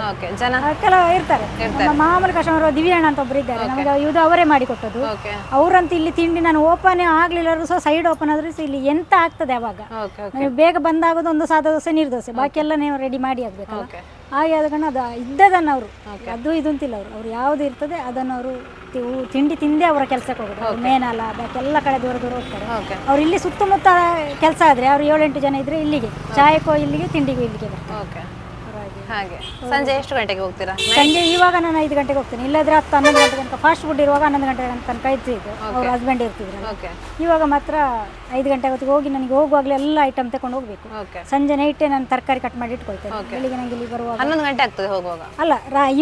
ಓಕೆ, ಜನ ಕೆಲವು ಇರ್ತಾರೆ. ನಮ್ಮ ಮಾಮೂಲಿ ಕಸ್ಟಮರ್ ದಿವ್ಯಾಣ ಅಂತ ಒಬ್ರು ಇದ್ದಾರೆ, ನಮಗೆ ಇದು ಅವರೇ ಮಾಡಿಕೊಟ್ಟದ್ದು. ಅವರಂತೂ ಇಲ್ಲಿ ತಿಂಡಿ ನಾನು ಓಪನ್ ಆಗ್ಲಿಲ್ಲ ಸೊ ಸೈಡ್ ಓಪನ್ ಆದ್ರೆ ಇಲ್ಲಿ ಎಂತ ಆಗ್ತದೆ ಅವಾಗ. ನೀವು ಬೇಗ ಬಂದಾಗೋದು ಒಂದು ಸಾದಾ ದೋಸೆ, ನೀರು ದೋಸೆ, ಬಾಕಿ ಎಲ್ಲ ನೀವು ರೆಡಿ ಮಾಡಿ ಆಗ್ಬೇಕಲ್ಲ. ಹಾಗೆ ಆದ ಕಾರಣ ಅದು ಇದ್ದದನ್ನು ಅವರು ಅದು ಇದು ಅಂತಿಲ್ಲ, ಅವರು ಯಾವುದು ಇರ್ತದೆ ಅದನ್ನು ಅವರು ತಿಂಡಿ ತಿಂದೇ ಅವರ ಕೆಲಸಕ್ಕೆ ಹೋಗೋದು. ಮೇನಲ್ಲ ಬಾಕಿ ಎಲ್ಲ ಕಡೆ ದೂರ ಹೋಗ್ತಾರೆ. ಅವ್ರು ಇಲ್ಲಿ ಸುತ್ತಮುತ್ತ ಕೆಲಸ ಆದರೆ ಅವ್ರು 7-8 ಜನ ಇದ್ರೆ ಇಲ್ಲಿಗೆ ಚಾಯಕ್ಕೋ ಇಲ್ಲಿಗೆ, ತಿಂಡಿಗೂ ಇಲ್ಲಿಗೆ ಬರ್ತಾರೆ. ಹಾಗೆ ಸಂಜೆ ಎಷ್ಟು ಗಂಟೆಗೆ ಹೋಗ್ತೀರಾ? ಸಂಜೆ ಇವಾಗ ನಾನು 5 ಗಂಟೆಗೆ ಹೋಗ್ತೀನಿ. ಇಲ್ಲಾದ್ರೆ 10-11 ಗಂಟೆ ತನಕ ಫಾಸ್ಟ್ ಫುಡ್ ಇರುವಾಗ 11 ಗಂಟೆ ತನಕ ಇರ್ತಿದ್ದು. ಅವ್ರ ಹಸ್ಬೆಂಡ್ ಇರ್ತಿದ್ರು. ಇವಾಗ ಮಾತ್ರ 5 ಗಂಟೆ ಹೊತ್ತಿಗೆ ಹೋಗಿ ನನಗೆ ಹೋಗುವಾಗಲೇ ಎಲ್ಲ ಐಟಮ್ ತಗೊಂಡು ಹೋಗ್ಬೇಕು. ಸಂಜೆ ನೈಟೇ ನಾನು ತರಕಾರಿ ಕಟ್ ಮಾಡಿ ಇಟ್ಕೊಳ್ತೇನೆ. ಬೆಳಿಗ್ಗೆ ನಂಗೆ ಇಲ್ಲಿ ಬರುವಾಗ 11 ಗಂಟೆ ಆಗ್ತದೆ ಹೋಗುವಾಗ. ಅಲ್ಲ,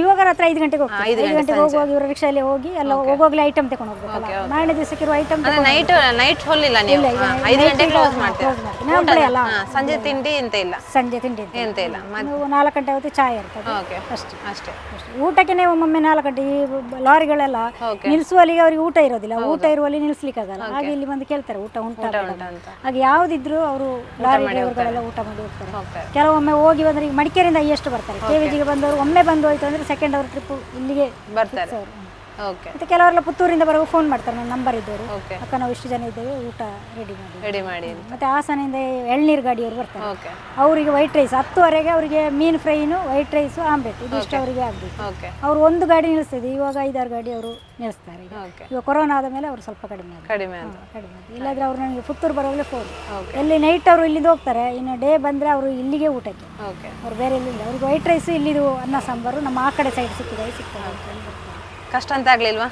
ಇವಾಗ ರಾತ್ರಿ 5 ಗಂಟೆಗೆ ಹೋಗ್ತೀನಿ. 5 ಗಂಟೆಗೆ ಹೋಗುವಾಗ ಇವರು ರಿಕ್ಷಾಯಲ್ಲಿ ಹೋಗಿ ಎಲ್ಲ ಹೋಗುವಾಗಲೇ ಐಟಮ್ ತಗೊಂಡು ಹೋಗ್ಬೇಕಲ್ಲ. ನಾಳೆ ದಿವಸಕ್ಕೆ ಇರುವ ಐಟಮ್ ನೈಟ್ ಫುಲ್ ಇಲ್ಲ ನೀವು? 5 ಗಂಟೆಗೆ ಕ್ಲೋಸ್ ಮಾಡ್ತೀರಾ? ಸಂಜೆ ತಿಂಡಿ ಎಂತ ಇಲ್ಲ? ಸಂಜೆ ತಿಂಡಿ ಎಂತ ಇಲ್ಲ. 4 ಗಂಟೆ ಹೊತ್ತು ಚಾಯ್ ಇರ್ತದೆ ಅಷ್ಟೇ. ಊಟಕ್ಕೆ ಒಮ್ಮೊಮ್ಮೆ 4 ಗಂಟೆ ಈ ಲಾರಿಗಳೆಲ್ಲ ನಿಲ್ಸುವಲ್ಲಿಗೆ ಅವ್ರಿಗೆ ಊಟ ಇರೋದಿಲ್ಲ. ಊಟ ಇರುವಲ್ಲಿ ನಿಲ್ಸ್ಲಿಕ್ಕೆ ಆಗಲ್ಲ. ಹಾಗೆ ಇಲ್ಲಿ ಬಂದು ಕೇಳ್ತಾರೆ ಊಟ ಉಂಟಾ ಅಂತ. ಹಾಗೆ ಯಾವ್ದಿದ್ರು ಅವರು ಲಾರಿ ಡ್ರೈವರ್ಗಳೆಲ್ಲ ಊಟ ಮಾಡಿ ಹೋಗ್ತಾರೆ. ಕೆಲವೊಮ್ಮೆ ಹೋಗಿ ಬಂದ್ರೆ ಈಗ ಮಡಿಕೇರಿಯಿಂದ ಎಷ್ಟು ಬರ್ತಾರೆ, KVG ಗೆ ಬಂದವರು ಒಮ್ಮೆ ಬಂದು ಹೋಯ್ತು ಅಂದ್ರೆ ಸೆಕೆಂಡ್ ಅವರ್ ಟ್ರಿಪ್ ಇಲ್ಲಿಗೆ ಬರ್ತಾರೆ. ಮತ್ತೆ ಕೆಲವರೆಲ್ಲ ಪುತ್ತೂರಿಂದ ಬರೋ ಫೋನ್ ಮಾಡ್ತಾರೆ, ನನ್ನ ನಂಬರ್ ಇದ್ದವರು, ಅಕ್ಕ ನಾವು ಇಷ್ಟು ಜನ ಇದ್ದೇವೆ, ಊಟ ರೆಡಿ ಮಾಡಿ. ಮತ್ತೆ ಹಾಸನಿಂದ ಎಳ್ನೀರು ಗಾಡಿಯವರು ಬರ್ತಾರೆ. ಅವರಿಗೆ ವೈಟ್ ರೈಸ್ 10ವರೆಗೆ ಅವರಿಗೆ ಮೀನು ಫ್ರೈನು, ವೈಟ್ ರೈಸು, ಆಮ್ಲೆಟ್ ಇದಿಷ್ಟು ಅವರಿಗೆ ಆಗಬೇಕು. ಅವರು ಒಂದು ಗಾಡಿ ನಿಲ್ಲಿಸ್ತಿದೆ, ಇವಾಗ 5-6 ಗಾಡಿ ಅವರು ನಿಲ್ಲಿಸ್ತಾರೆ. ಇವಾಗ ಕೊರೋನಾ ಆದ ಮೇಲೆ ಅವರು ಸ್ವಲ್ಪ ಕಡಿಮೆ ಇಲ್ಲಾದ್ರೆ ಅವ್ರು ನನಗೆ ಪುತ್ತೂರು ಬರೋವಾಗಲೇ ಫೋನ್. ಎಲ್ಲಿ ನೈಟ್ ಅವರು ಇಲ್ಲಿಂದ ಹೋಗ್ತಾರೆ, ಇನ್ನು ಡೇ ಬಂದರೆ ಅವರು ಇಲ್ಲಿಗೆ ಊಟಕ್ಕೆ, ಅವ್ರು ಬೇರೆ ಎಲ್ಲಿಲ್ಲ. ಅವ್ರಿಗೆ ವೈಟ್ ರೈಸ್, ಇಲ್ಲಿದು ಅನ್ನ ಸಾಂಬಾರು ನಮ್ಮ ಆ ಕಡೆ ಸೈಡ್ ಸಿಗ್ತದೆ. ಕಷ್ಟ ಅಂತ ಆಗ್ಲಿಲ್ವಾ?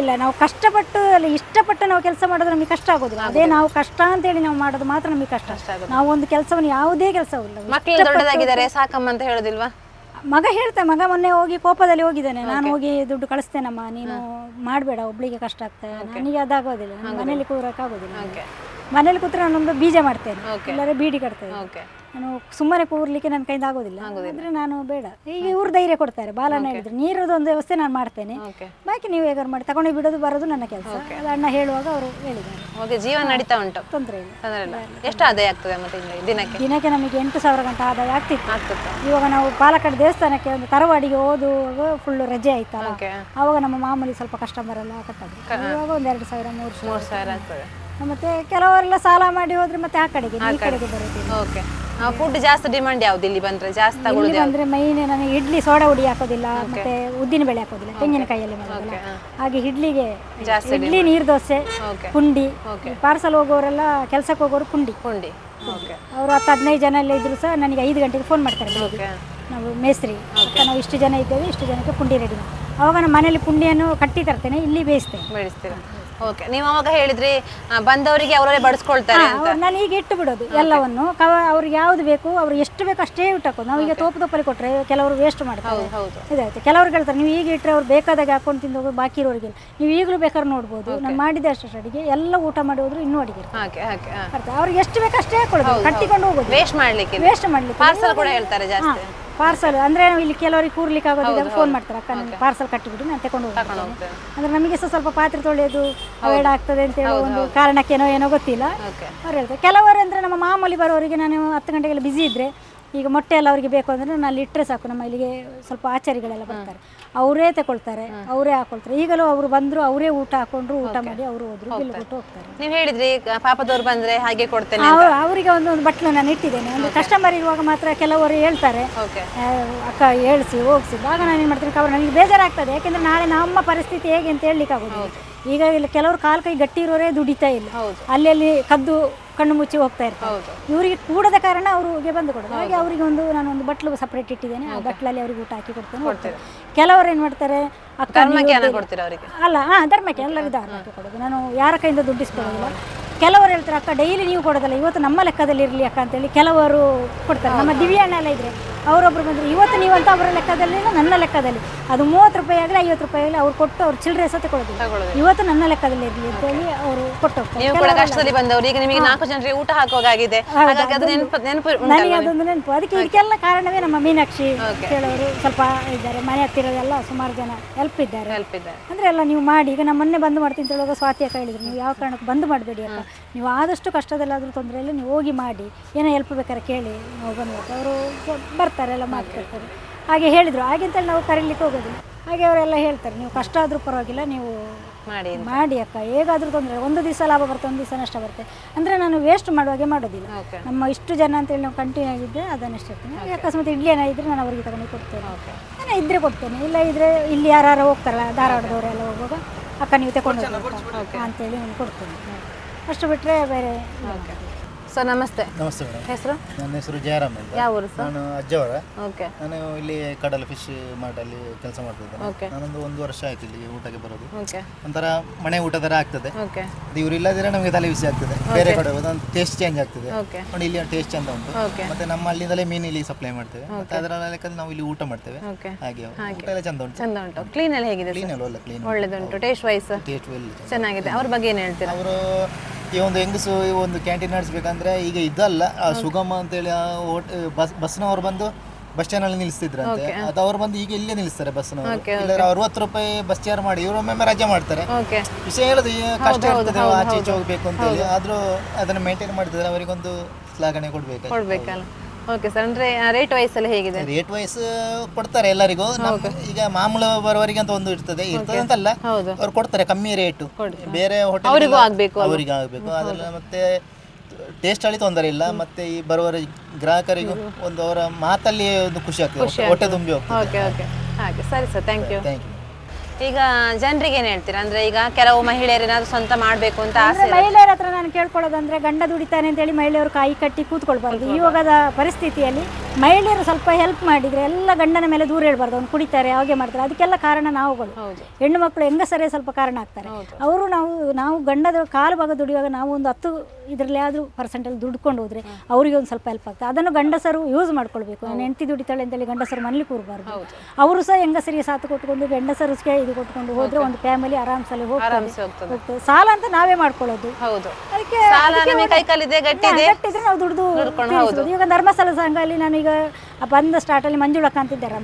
ಇಲ್ಲ, ನಾವು ಕಷ್ಟಪಟ್ಟು ಅಲ್ಲಿ ಇಷ್ಟಪಟ್ಟು ನಾವು ಕೆಲಸ ಮಾಡೋದು ನಮಗೆ ಕಷ್ಟ ಆಗೋದಿಲ್ಲ. ಅದೇ ನಾವು ಕಷ್ಟ ಅಂತೇಳಿ ನಾವು ಮಾಡೋದು ಮಾತ್ರ ನಮಗೆ ಕಷ್ಟ. ನಾವು ಒಂದು ಕೆಲಸವನ್ನು ಯಾವುದೇ ಕೆಲಸವಿಲ್ಲ. ಮಕ್ಕಳು ದೊಡ್ಡದಾಗಿದ್ದಾರೆ, ಸಾಕಮ್ಮ ಅಂತ ಹೇಳೋದಿಲ್ವಾ? ಮಗ ಹೇಳ್ತಾರೆ. ಮಗ ಮೊನ್ನೆ ಹೋಗಿ ಕೋಪದಲ್ಲಿ ಹೋಗಿದ್ದಾನೆ, ನಾನು ಹೋಗಿ ದುಡ್ಡು ಕಳಿಸ್ತೇನಮ್ಮ, ನೀನು ಮಾಡಬೇಡ, ಒಬ್ಳಿಗೆ ಕಷ್ಟ ಆಗ್ತದೆ. ನನಗೆ ಅದಾಗೋದಿಲ್ಲ, ಮನೇಲಿ ಕೂರಕ್ಕಾಗೋದಿಲ್ಲ. ಮನೇಲಿ ಕೂತ್ರೆ ನಾನೊಂದು ಬೀಜ ಮಾಡ್ತೇನೆ, ಇಲ್ಲಾಂದ್ರೆ ಬೀಡಿ ಕಟ್ತೇನೆ. ನಾನು ಸುಮ್ಮನೆ ಕೂರ್ಲಿಕ್ಕೆ ನನ್ನ ಕೈಯಿಂದ ಆಗೋದಿಲ್ಲ. ಅಂದ್ರೆ ನಾನು ಬೇಡ, ಈಗ ಇವ್ರು ಧೈರ್ಯ ಕೊಡ್ತಾರೆ. ಬಾಲಣ್ಣ ಹೇಳಿದ್ರು ನೀರದು ಒಂದು ವ್ಯವಸ್ಥೆ ನಾನು ಮಾಡ್ತೇನೆ, ಬಾಕಿ ನೀವು ಹೇಗಾರು ಮಾಡಿ ತಗೊಂಡು ಬಿಡೋದು ಬರೋದು ನನ್ನ ಕೆಲಸ. ಅದು ಅಣ್ಣ ಹೇಳುವಾಗ ಅವರು ಹೇಳಿದ್ದಾರೆ. ಜೀವನ ನಡೀತಾ ಉಂಟು, ತೊಂದರೆ ಇಲ್ಲ. ಎಷ್ಟು ಆದಾಯ ಆಗ್ತದೆ ಮತ್ತೆ ದಿನಕ್ಕೆ? ನಮಗೆ 8,000 ಗಂಟೆ ಆದಾಯ ಆಗ್ತಿತ್ತು. ಇವಾಗ ನಾವು ಪಾಲಕ್ಕಾಡ್ ದೇವಸ್ಥಾನಕ್ಕೆ ಒಂದು ತರವಾಡಿಗೆ ಹೋದುವಾಗ ಫುಲ್ ರಜೆ ಆಯ್ತಲ್ಲ, ಆವಾಗ ನಮ್ಮ ಮಾಮೂಲಿ ಸ್ವಲ್ಪ ಕಸ್ಟಮರ್ ಎಲ್ಲ ಕಟ್ಟೋದು. ಇವಾಗ ಒಂದು 2,000-3,000 ಆಗ್ತದೆ. ಮತ್ತೆ ಕೆಲವರೆಲ್ಲ ಸಾಲ ಮಾಡಿ ಹೋದ್ರೆ ಮತ್ತೆ ಆ ಕಡೆಗೆ ಬರೋದಿಲ್ಲ. ಫುಡ್ ಜಾಸ್ತಿ ಡಿಮಾಂಡ್ ಯಾವ್ದು ಇಲ್ಲಿ ಬಂದ್ರೆ? ಜಾಸ್ತಿ ಅಂದ್ರೆ ಮೈನ್ ನನಗೆ ಇಡ್ಲಿ ಸೋಡಾ ಹುಡಿ ಹಾಕೋದಿಲ್ಲ, ಮತ್ತೆ ಉದ್ದಿನ ಬೇಳೆ ಹಾಕೋದಿಲ್ಲ, ತೆಂಗಿನಕಾಯಿಯಲ್ಲಿ ಮಾಡೋದಿಲ್ಲ. ಹಾಗೆ ಇಡ್ಲಿಗೆ ಇಡ್ಲಿ, ನೀರು ದೋಸೆ, ಪುಂಡಿ. ಪಾರ್ಸಲ್ ಹೋಗೋರೆಲ್ಲ, ಕೆಲ್ಸಕ್ಕೆ ಹೋಗೋರು ಪುಂಡಿ ಅವರು 10-15 ಜನ ಎಲ್ಲ ಇದ್ರು ಸಹ ನನಗೆ 5 ಗಂಟೆಗೆ ಫೋನ್ ಮಾಡ್ತಾರೆ ಬೆಳಿಗ್ಗೆ. ನಾವು ಮೇಸ್ತ್ರಿ ಅಕ್ಕ ನಾವು ಇಷ್ಟು ಜನ ಇದ್ದೇವೆ, ಇಷ್ಟು ಜನಕ್ಕೆ ಪುಂಡಿ ರೆಡಿ ಮಾಡಿ. ಅವಾಗ ನಮ್ಮ ಮನೇಲಿ ಪುಂಡಿಯನ್ನು ಕಟ್ಟಿ ತರ್ತೇನೆ, ಇಲ್ಲಿ ಬೇಯಿಸ್ತೇನೆ. ಓಕೆ, ನೀವು ಅವಾಗ ಹೇಳಿದ್ರಿ ಬಂದವರಿಗೆ ಅವರೇ ಬಡಿಸ್ಕೊಳ್ತಾರೆ ಅಂತ. ನಾನು ಈಗ ಇಟ್ಟು ಬಿಡೋದು ಎಲ್ಲವನ್ನು. ಅವ್ರಿಗೆ ಯಾವ್ದು ಬೇಕು, ಅವ್ರು ಎಷ್ಟು ಬೇಕು ಅಷ್ಟೇ ಇಟ್ಟು ಹಾಕೋದು. ನಾವು ಈಗ ತೋಪಲ್ಲಿ ಕೊಟ್ಟರೆ ಕೆಲವರು ವೇಸ್ಟ್ ಮಾಡ್ತಾರೆ, ಇದಾಯ್ತು. ಕೆಲವರು ಹೇಳ್ತಾರೆ ನೀವು ಈಗ ಇಟ್ಟರೆ ಅವ್ರು ಬೇಕಾದಾಗ ಹಾಕೊಂಡು ತಿಂದು ಹೋಗೋದು, ಬಾಕಿ ಇರೋರಿಗೆ ನೀವು ಈಗಲೂ ಬೇಕಾದ್ರೆ ನೋಡ್ಬೋದು. ನಾನು ಮಾಡಿದ್ದೆ ಅಷ್ಟು ಅಡಿಗೆ ಎಲ್ಲ ಊಟ ಮಾಡಿ ಹೋದ್ರು ಇನ್ನೂ ಅಡಿಗೆ ಅವ್ರಿಗೆ ಎಷ್ಟು ಬೇಕು ಅಷ್ಟೇ ಹಾಕೊಳ್ಳೋದು, ಕಟ್ಟಿಕೊಂಡು ಹೋಗೋದು, ವೇಸ್ಟ್ ಮಾಡ್ಲಿಕ್ಕೆ. ಪಾರ್ಸಲ್ ಕೂಡ ಹೇಳ್ತಾರೆ ಜಾಸ್ತಿ. ಪಾರ್ಸಲ್ ಅಂದರೆ ನಾವು ಇಲ್ಲಿ ಕೆಲವರಿಗೆ ಕೂರ್ಲಿಕ್ಕೆ ಆಗೋದಿಲ್ಲ, ಫೋನ್ ಮಾಡ್ತಾರೆ ಅಕ್ಕ ನನಗೆ ಪಾರ್ಸಲ್ ಕಟ್ಟಿಬಿಟ್ಟು ನಾನು ತಗೊಂಡು ಹೋಗ್ತೇನೆ. ಅಂದರೆ ನಮಗೆ ಸಹ ಸ್ವಲ್ಪ ಪಾತ್ರೆ ತೊಳೆಯೋದು ಅವೇಡ ಆಗ್ತದೆ ಅಂತ ಹೇಳೋ ಒಂದು ಕಾರಣಕ್ಕೇನೋ ಏನೋ ಗೊತ್ತಿಲ್ಲ ಅವ್ರು ಹೇಳ್ತಾರೆ. ಕೆಲವರು ಅಂದರೆ ನಮ್ಮ ಮಾಮೂಲಿ ಬರೋರಿಗೆ ನಾನು 10 ಗಂಟೆಗೆಲ್ಲ ಬಿಸಿ ಇದ್ದರೆ, ಈಗ ಮೊಟ್ಟೆ ಎಲ್ಲ ಅವರಿಗೆ ಬೇಕು ಅಂದರೆ ನಾನು ಅಲ್ಲಿ ಇಟ್ಟರೆ ಸಾಕು. ನಮ್ಮ ಇಲ್ಲಿಗೆ ಸ್ವಲ್ಪ ಆಚಾರಿಗಳೆಲ್ಲ ಬರ್ತಾರೆ, ಅವರೇ ತಗೊಳ್ತಾರೆ, ಅವರೇ ಹಾಕೊಳ್ತಾರೆ. ಈಗಲೂ ಅವರು ಬಂದರು, ಅವರೇ ಊಟ ಹಾಕೊಂಡ್ರು, ಊಟ ಮಾಡಿ ಅವರು ಹೋದ್ರು, ಬಿಲ್ ಕೊಟ್ಟು ಹೋಗ್ತಾರೆ. ನೀವು ಹೇಳಿದ್ರಿ ಪಾಪದವ್ರು ಬಂದರೆ ಹಾಗೆ ಕೊಡ್ತೇನೆ. ಅವರಿಗೆ ಒಂದು ಬಟ್ಲು ನಾನು ಇಟ್ಟಿದ್ದೇನೆ. ಒಂದು ಕಸ್ಟಮರ್ ಇರುವಾಗ ಮಾತ್ರ ಕೆಲವರು ಹೇಳ್ತಾರೆ ಅಕ್ಕ ಹೇಳಿಸಿ ಹೋಗಿಸಿ. ಆಗ ನಾನು ಏನು ಮಾಡ್ತೀನಿ, ಅವ್ರು ನನಗೆ ಬೇಜಾರಾಗ್ತದೆ. ಯಾಕೆಂದರೆ ನಾಳೆ ನಮ್ಮ ಪರಿಸ್ಥಿತಿ ಹೇಗೆ ಅಂತ ಹೇಳಲಿಕ್ಕೆ ಆಗೋದು. ಈಗ ಇಲ್ಲಿ ಕೆಲವರು ಕಾಲು ಕೈ ಗಟ್ಟಿ ಇರೋರೇ ದುಡಿತಾ ಇಲ್ಲ, ಅಲ್ಲಿ ಕದ್ದು ಕಣ್ಣು ಮುಚ್ಚಿ ಹೋಗ್ತಾ ಇರ್ತಾರೆ. ಇವರಿಗೆ ಕೂಡದ ಕಾರಣ ಅವ್ರಿಗೆ ಬಂದು ಕೊಡೋದು. ಹಾಗೆ ಅವರಿಗೆ ನಾನೊಂದು ಬಟ್ಲು ಸಪ್ರೇಟ್ ಇಟ್ಟಿದ್ದೇನೆ, ಆ ಬಟ್ಲಲ್ಲಿ ಅವ್ರಿಗೆ ಊಟ ಹಾಕಿ ಕೊಡ್ತೇನೆ. ಕೆಲವರು ಏನು ಮಾಡ್ತಾರೆ, ಅಕ್ಕ ಅಲ್ಲ ಧರ್ಮಕ್ಕೆ ಎಲ್ಲರಿಗೂ ಧರ್ಮಕ್ಕೆ ಕೊಡೋದು. ನಾನು ಯಾರ ಕೈಯಿಂದ ದುಡ್ಡಿಸ್ಕೊಳ್ಳೋದಿಲ್ಲ. ಕೆಲವರು ಹೇಳ್ತಾರೆ ಅಕ್ಕ ಡೈಲಿ ನೀವು ಕೊಡೋದಲ್ಲ, ಇವತ್ತು ನಮ್ಮ ಲೆಕ್ಕದಲ್ಲಿ ಇರಲಿ ಅಕ್ಕ ಅಂತೇಳಿ ಕೆಲವರು ಕೊಡ್ತಾರೆ. ನಮ್ಮ ದಿವ್ಯಾಣ ಎಲ್ಲ ಇದ್ರೆ ಅವರೊಬ್ಬರು ಬಂದರೆ ಇವತ್ತು ನೀವಂತ ಅವರ ಲೆಕ್ಕದಲ್ಲಿ ನನ್ನ ಲೆಕ್ಕದಲ್ಲಿ ಅದು 30 ರೂಪಾಯಿ ಆಗಲಿ 50 ರೂಪಾಯಿ ಆಗಲಿ ಅವ್ರು ಕೊಟ್ಟು ಅವ್ರು ಚಿಲ್ಲರೆ ಸಹ ತಗೊಳ್ಳೋದಿಲ್ಲ, ಇವತ್ತು ನನ್ನ ಲೆಕ್ಕದಲ್ಲಿ ಇರಲಿ ಅಂತೇಳಿ ಅವರು ಕೊಟ್ಟು ಹೋಗ್ತಾರೆ. ಕಷ್ಟದಲ್ಲಿ ಬಂದವರು ಈಗ ನಿಮಗೆ 4 ಜನರಿಗೆ ಊಟ ಹಾಕೋಗಾಗಿದೆ, ನನಗೆ ಅದೊಂದು ನೆನಪು. ಅದಕ್ಕೆ ಇದಕ್ಕೆಲ್ಲ ಕಾರಣವೇ ನಮ್ಮ ಮೀನಾಕ್ಷಿ ಕೆಲವರು ಸ್ವಲ್ಪ ಇದ್ದಾರೆ, ಮನೆ ಹತ್ತಿರದೆಲ್ಲ ಸುಮಾರು ಜನ ಹೆಲ್ಪ್ ಇದ್ದಾರೆ. ಅಂದರೆ ಎಲ್ಲ ನೀವು ಮಾಡಿ. ಈಗ ನಮ್ಮ ಮೊನ್ನೆ ಬಂದು ಮಾಡ್ತೀನಿ ಅಂತ ಹೇಳುವಾಗ ಸ್ವಾತಿ ಅಕ್ಕ ಹೇಳಿದ್ರು, ನೀವು ಯಾವ ಕಾರಣಕ್ಕೆ ಬಂದು ಮಾಡಬೇಡಿ ಅಕ್ಕ, ನೀವು ಆದಷ್ಟು ಕಷ್ಟದಲ್ಲಾದರೂ ತೊಂದರೆಯಲ್ಲಿ ನೀವು ಹೋಗಿ ಮಾಡಿ, ಏನೋ ಹೆಲ್ಪ್ ಬೇಕಾದ್ರೆ ಕೇಳಿ ನಾವು ಬಂದ್ಬಿಟ್ಟು ಅವರು ಬರ್ತಾರೆ, ಎಲ್ಲ ಮಾಡ್ತಿರ್ತಾರೆ. ಹಾಗೆ ಹೇಳಿದರು. ಹಾಗೆಂತೇಳಿ ನಾವು ಕರೀಲಿಕ್ಕೆ ಹೋಗೋದು. ಹಾಗೆ ಅವರೆಲ್ಲ ಹೇಳ್ತಾರೆ ನೀವು ಕಷ್ಟ ಆದರೂ ಪರವಾಗಿಲ್ಲ, ನೀವು ಮಾಡಿ ಅಕ್ಕ, ಹೇಗಾದರೂ ತೊಂದರೆ. ಒಂದು ದಿವಸ ಲಾಭ ಬರುತ್ತೆ, ಒಂದು ದಿವಸ ನಷ್ಟ ಬರುತ್ತೆ. ಅಂದರೆ ನಾನು ವೇಸ್ಟ್ ಮಾಡುವಾಗೆ ಮಾಡೋದಿಲ್ಲ. ನಮ್ಮ ಇಷ್ಟು ಜನ ಅಂತೇಳಿ ನಾವು ಕಂಟಿನ್ಯೂ ಆಗಿದ್ದೆ ಅದನ್ನೆಷ್ಟು ಇರ್ತೀನಿ. ಹಾಗೆ ಅಕಸ್ಮಾತ್ ಇಡ್ಲಿ ಏನೋ ಇದ್ದರೆ ನಾನು ಅವರಿಗೆ ತಗೊಂಡು ಕೊಡ್ತೇನೆ. ನಾನು ಇದ್ದರೆ ಕೊಡ್ತೇನೆ, ಇಲ್ಲ ಇದ್ದರೆ ಇಲ್ಲಿ ಯಾರು ಹೋಗ್ತಾರಲ್ಲ ಧಾರವಾಡದವರೆಲ್ಲ ಹೋಗುವಾಗ ಅಕ್ಕ ನೀವು ತಗೊಂಡು ಅಂತೇಳಿ ನಾನು ಕೊಡ್ತೇನೆ. ಅಷ್ಟು ಬಿಟ್ಟರೆ ಬೇರೆ. ಸರ್ ನಮಸ್ತೆ. ನಮಸ್ತೆ ಮೇಡಮ್. ಹೆಸರು? ನನ್ನ ಹೆಸರು ಜಯರಾಮ್ ಅಂತ. ಯಾವ ಊರು ಸರ್? ನಾನು ಅಜ್ಜವರ. ಓಕೆ. ನಾನು ಇಲ್ಲಿ ಕಡಲ ಫಿಶ್ ಮಾರ್ಟಲ್ಲಿ ಕೆಲಸ ಮಾಡ್ತಿದ್ದೇನೆ. ನಾನೊಂದು 1 ವರ್ಷ ಆಯ್ತು ಇಲ್ಲಿ ಊಟಕ್ಕೆ ಬರೋದು. ಒಂಥರ ಮನೆ ಊಟ ಥರ ಆಗ್ತದೆ. ಇವ್ರು ಇಲ್ಲದಿದ್ರೆ ನಮಗೆ ತಲೆ ಬಿಸಿ ಆಗ್ತದೆ. ಬೇರೆ ಕಡೆ ಒಂದು ಟೇಸ್ಟ್ ಚೇಂಜ್ ಆಗ್ತದೆ. ನೋಡಿ ಇಲ್ಲಿ ಟೇಸ್ಟ್ ಚಂದ ಉಂಟು. ಮತ್ತೆ ನಮ್ಮ ಅಲ್ಲಿಂದಲೇ ಮೀನು ಇಲ್ಲಿ ಸಪ್ಲೈ ಮಾಡ್ತೇವೆ. ಮತ್ತೆ ಅದರ ಲೆಕ್ಕದಲ್ಲಿ ನಾವು ಇಲ್ಲಿ ಊಟ ಮಾಡ್ತೇವೆ. ಹಾಗೆ ಊಟ ಎಲ್ಲ ಚಂದ ಉಂಟು. ಕ್ಲೀನ್ ಎಲ್ಲ ಹೇಗಿದೆ? ಕ್ಲೀನ್ ಎಲ್ಲ ಒಳ್ಳೆ ಕ್ಲೀನ್ ಒಳ್ಳೆದುಂಟು. ಟೇಸ್ಟ್ ವೈಸ್ ಚೆನ್ನಾಗಿದೆ. ಅವ್ರ ಬಗ್ಗೆ ಏನು ಹೇಳ್ತೀರಾ? ಅವರು ಈ ಒಂದು ಹೆಂಗಸು ಈ ಒಂದು ಕ್ಯಾಂಟೀನ್ ನಡೆಸಬೇಕಂದ್ರೆ ಈಗ ಇದಲ್ಲ, ಸುಗಮ ಅಂತೇಳಿ ಬಸ್ನವ್ರು ಬಂದು ಬಸ್ ಸ್ಟ್ಯಾಂಡ್ ಅಲ್ಲಿ ನಿಲ್ಲಿಸ್ತಿದ್ರಂತೆ. ಅದು ಅವ್ರು ಬಂದು ಈಗ ಇಲ್ಲೇ ನಿಲ್ಲಿಸ್ತಾರೆ ಬಸ್ನವರು. ಇಲ್ಲ 60 ರೂಪಾಯಿ ಬಸ್ ಚಾರ್ಜ್ ಮಾಡಿ ಇವರು ಒಮ್ಮೆ ರಜೆ ಮಾಡ್ತಾರೆ. ವಿಷಯ ಹೇಳೋದು ಕಷ್ಟ ಇರ್ತದೆ ಆಚೆ ಈಚೆ ಹೋಗ್ಬೇಕು ಅಂತ ಹೇಳಿ, ಆದ್ರೂ ಅದನ್ನ ಮೇಂಟೈನ್ ಮಾಡಿದ್ರೆ ಅವರಿಗೊಂದು ಶ್ಲಾಘನೆ ಕೊಡ್ಬೇಕಲ್ಲ. Okay sir. ಅಂದ್ರೆ ರೇಟ್ ವೈಸ್ ಎಲ್ಲ ಹೇಗಿದೆ? ರೇಟ್ ವೈಸ್ ಕೊಡ್ತಾರೆ ಎಲ್ಲರಿಗೂ. ಈಗ ಮಾಮೂಲು ಬರುವವರಿಗೆ ಅಂತ ಒಂದು ಇರ್ತದೆ ಅಂತಲ್ಲ, ಅವ್ರು ಕೊಡ್ತಾರೆ ಕಮ್ಮಿ ರೇಟು. ಬೇರೆ ಹೋಟೆಲ್ ಅವರಿಗೆ ಆಗ್ಬೇಕು ಅದೆಲ್ಲ. ಮತ್ತೆ ಟೇಸ್ಟ್ ಅಲ್ಲಿ ತೊಂದರೆ ಇಲ್ಲ. ಮತ್ತೆ ಈ ಬರುವವರ ಗ್ರಾಹಕರಿಗೂ ಒಂದು ಅವರ ಮಾತಲ್ಲಿ ಒಂದು ಖುಷಿ ಆಗ್ತದೆ, ಹೊಟ್ಟೆ ತುಂಬಿ ಹೋಗ್ತದೆ. ಹಾಗೆ ಸರಿ ಸರ್, ಥ್ಯಾಂಕ್ ಯು. ಈಗ ಜನರಿಗೆ ಏನು ಹೇಳ್ತೀರಾ? ಅಂದ್ರೆ ಈಗ ಕೆಲವು ಮಹಿಳೆಯರು ಏನಾದ್ರು ಸ್ವಂತ ಮಾಡಬೇಕು ಅಂತ ಆಸೆ, ಮಹಿಳೆಯರ ಹತ್ರ ನಾನು ಕೇಳ್ಕೊಳ್ಳೋದಂದ್ರೆ ಗಂಡ ದುಡಿತಾನೆ ಅಂತೇಳಿ ಮಹಿಳೆಯರು ಕಾಯಿ ಕಟ್ಟಿ ಕೂತ್ಕೊಳ್ಬಾರ್ದು. ಇವಾಗದ ಪರಿಸ್ಥಿತಿಯಲ್ಲಿ ಮಹಿಳೆಯರು ಸ್ವಲ್ಪ ಹೆಲ್ಪ್ ಮಾಡಿದರೆ ಎಲ್ಲ ಗಂಡನ ಮೇಲೆ ದೂರ ಹೇಳ್ಬಾರ್ದು. ಅವ್ನು ಕುಡಿತಾರೆ ಹಾಗೆ ಮಾಡ್ತಾರೆ, ಅದಕ್ಕೆಲ್ಲ ಕಾರಣ ನಾವುಗಳು. ಹೆಣ್ಣು ಮಕ್ಕಳು ಹೆಂಗಸರೇ ಸ್ವಲ್ಪ ಕಾರಣ ಆಗ್ತಾರೆ. ಅವರು ನಾವು ಗಂಡದ ಕಾಲು ಭಾಗ ದುಡಿಯುವಾಗ ನಾವು ಒಂದು 10 ಇದರಲ್ಲಿ ಆದರೂ ಪರ್ಸೆಂಟಲ್ಲಿ ದುಡ್ಕೊಂಡು ಹೋದರೆ ಅವರಿಗೆ ಒಂದು ಸ್ವಲ್ಪ ಹೆಲ್ಪ್ ಆಗ್ತದೆ. ಅದನ್ನು ಗಂಡಸರು ಯೂಸ್ ಮಾಡ್ಕೊಳ್ಬೇಕು. ನಾನು ಹೆಂಡತಿ ದುಡಿತಾಳೆ ಅಂತೇಳಿ ಗಂಡಸರು ಮನೇಲಿ ಕೂರಬಾರ್ದು. ಅವರು ಸಹ ಹೆಂಗಸರಿಗೆ ಸಾಥ್ ಕೊಟ್ಕೊಂಡು ಗಂಡಸರಿಗೆ ಇದು ಕೊಟ್ಕೊಂಡು ಹೋದ್ರೆ ಒಂದು ಫ್ಯಾಮಿಲಿ ಆರಾಮ್ಸಲ್ಲಿ ಹೋಗ್ತದೆ. ಸಾಲ ಅಂತ ನಾವೇ ಮಾಡ್ಕೊಳ್ಳೋದು. ಅದಕ್ಕೆ ಗಟ್ಟಿದ್ರೆ ನಾವು ದುಡ್ದು. ಈಗ ಧರ್ಮಸ್ಥಳ ಸಂಘದಲ್ಲಿ ನಾನೀಗ ಬಂದ ಸ್ಟಾರ್ಟಲ್ಲಿ ಮಂಜುಳಕ್ಕ ಅಂತಿದ್ದಾರೆ,